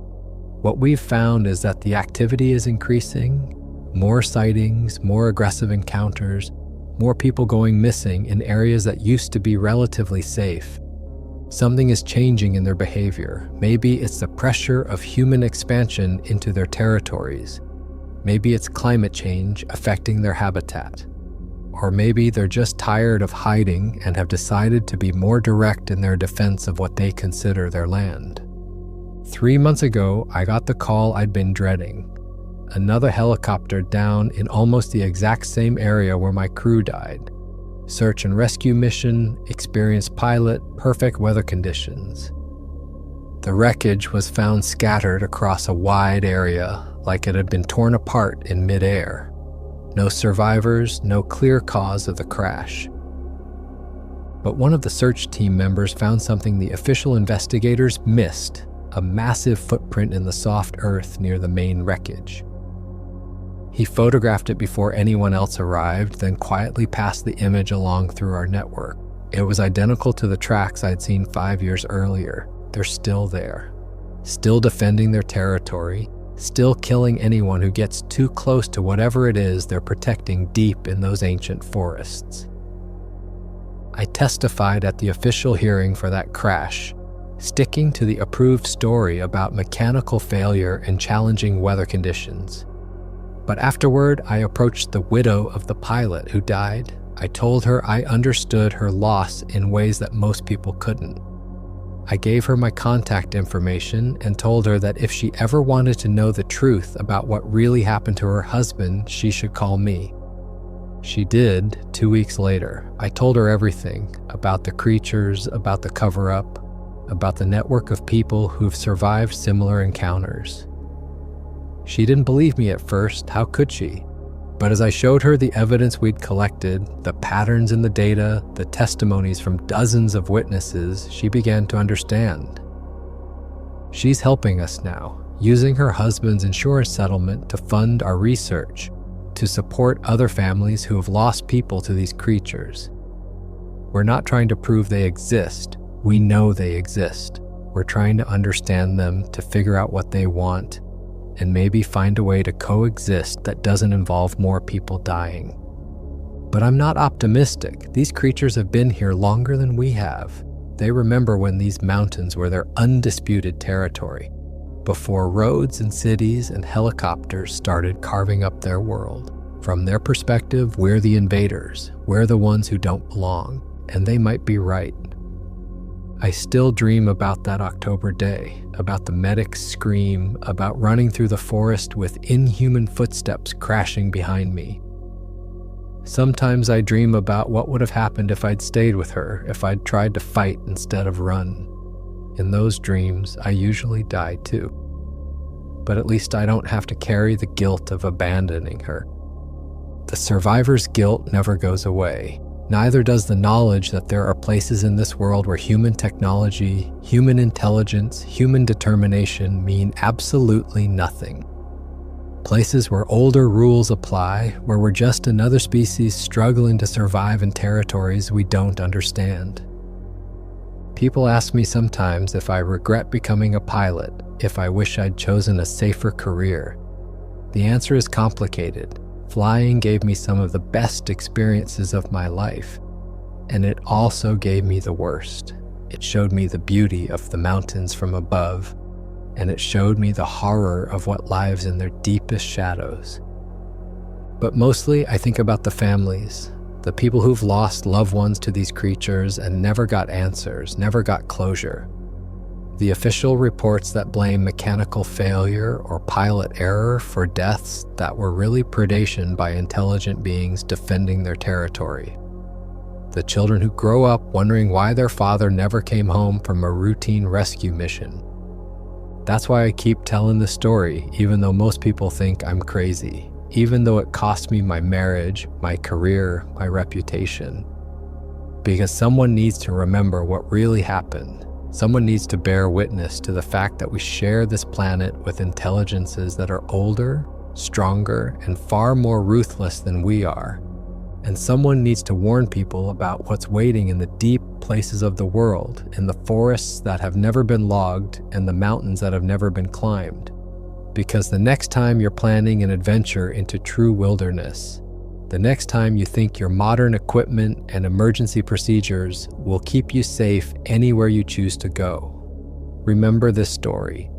What we've found is that the activity is increasing, more sightings, more aggressive encounters, more people going missing in areas that used to be relatively safe. Something is changing in their behavior. Maybe it's the pressure of human expansion into their territories. Maybe it's climate change affecting their habitat. Or maybe they're just tired of hiding and have decided to be more direct in their defense of what they consider their land. 3 months ago, I got the call I'd been dreading. Another helicopter down in almost the exact same area where my crew died. Search and rescue mission, experienced pilot, perfect weather conditions. The wreckage was found scattered across a wide area, like it had been torn apart in midair. No survivors, no clear cause of the crash. But one of the search team members found something the official investigators missed: a massive footprint in the soft earth near the main wreckage. He photographed it before anyone else arrived, then quietly passed the image along through our network. It was identical to the tracks I'd seen 5 years earlier. They're still there, still defending their territory, still killing anyone who gets too close to whatever it is they're protecting deep in those ancient forests. I testified at the official hearing for that crash, sticking to the approved story about mechanical failure and challenging weather conditions. But afterward, I approached the widow of the pilot who died. I told her I understood her loss in ways that most people couldn't. I gave her my contact information and told her that if she ever wanted to know the truth about what really happened to her husband, she should call me. She did 2 weeks later. I told her everything about the creatures, about the cover-up, about the network of people who've survived similar encounters. She didn't believe me at first. How could she? But as I showed her the evidence we'd collected, the patterns in the data, the testimonies from dozens of witnesses, she began to understand. She's helping us now, using her husband's insurance settlement to fund our research, to support other families who have lost people to these creatures. We're not trying to prove they exist. We know they exist. We're trying to understand them, to figure out what they want, and maybe find a way to coexist that doesn't involve more people dying. But I'm not optimistic. These creatures have been here longer than we have. They remember when these mountains were their undisputed territory, before roads and cities and helicopters started carving up their world. From their perspective, we're the invaders. We're the ones who don't belong, and they might be right. I still dream about that October day, about the medic's scream, about running through the forest with inhuman footsteps crashing behind me. Sometimes I dream about what would have happened if I'd stayed with her, if I'd tried to fight instead of run. In those dreams, I usually die too. But at least I don't have to carry the guilt of abandoning her. The survivor's guilt never goes away. Neither does the knowledge that there are places in this world where human technology, human intelligence, human determination mean absolutely nothing. Places where older rules apply, where we're just another species struggling to survive in territories we don't understand. People ask me sometimes if I regret becoming a pilot, if I wish I'd chosen a safer career. The answer is complicated. Flying gave me some of the best experiences of my life, and it also gave me the worst. It showed me the beauty of the mountains from above, and it showed me the horror of what lies in their deepest shadows. But mostly, I think about the families, the people who've lost loved ones to these creatures and never got answers, never got closure. The official reports that blame mechanical failure or pilot error for deaths that were really predation by intelligent beings defending their territory. The children who grow up wondering why their father never came home from a routine rescue mission. That's why I keep telling the story, even though most people think I'm crazy, even though it cost me my marriage, my career, my reputation. Because someone needs to remember what really happened. Someone needs to bear witness to the fact that we share this planet with intelligences that are older, stronger, and far more ruthless than we are. And someone needs to warn people about what's waiting in the deep places of the world, in the forests that have never been logged and the mountains that have never been climbed. Because the next time you're planning an adventure into true wilderness, the next time you think your modern equipment and emergency procedures will keep you safe anywhere you choose to go, remember this story.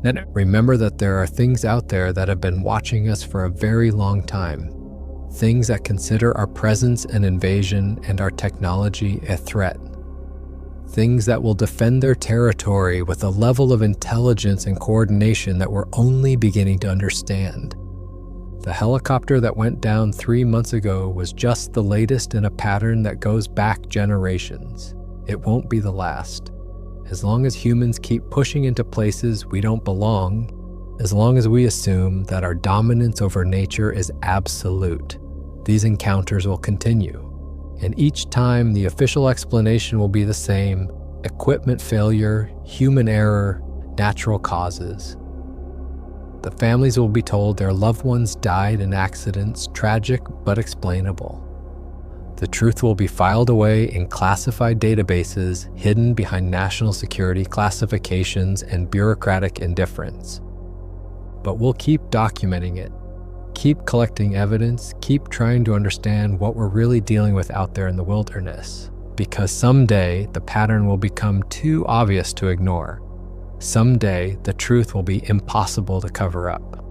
And remember that there are things out there that have been watching us for a very long time. Things that consider our presence an invasion and our technology a threat. Things that will defend their territory with a level of intelligence and coordination that we're only beginning to understand. The helicopter that went down 3 months ago was just the latest in a pattern that goes back generations. It won't be the last. As long as humans keep pushing into places we don't belong, as long as we assume that our dominance over nature is absolute, these encounters will continue. And each time the official explanation will be the same: equipment failure, human error, natural causes. The families will be told their loved ones died in accidents, tragic but explainable. The truth will be filed away in classified databases hidden behind national security classifications and bureaucratic indifference. But we'll keep documenting it, keep collecting evidence, keep trying to understand what we're really dealing with out there in the wilderness, because someday the pattern will become too obvious to ignore. Someday, the truth will be impossible to cover up.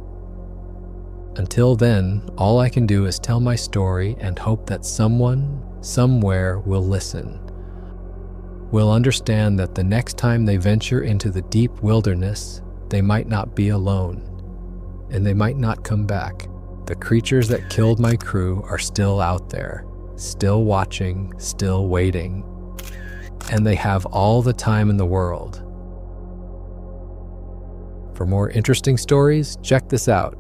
Until then, all I can do is tell my story and hope that someone, somewhere will listen. Will understand that the next time they venture into the deep wilderness, they might not be alone, and they might not come back. The creatures that killed my crew are still out there, still watching, still waiting, and they have all the time in the world. For more interesting stories, check this out.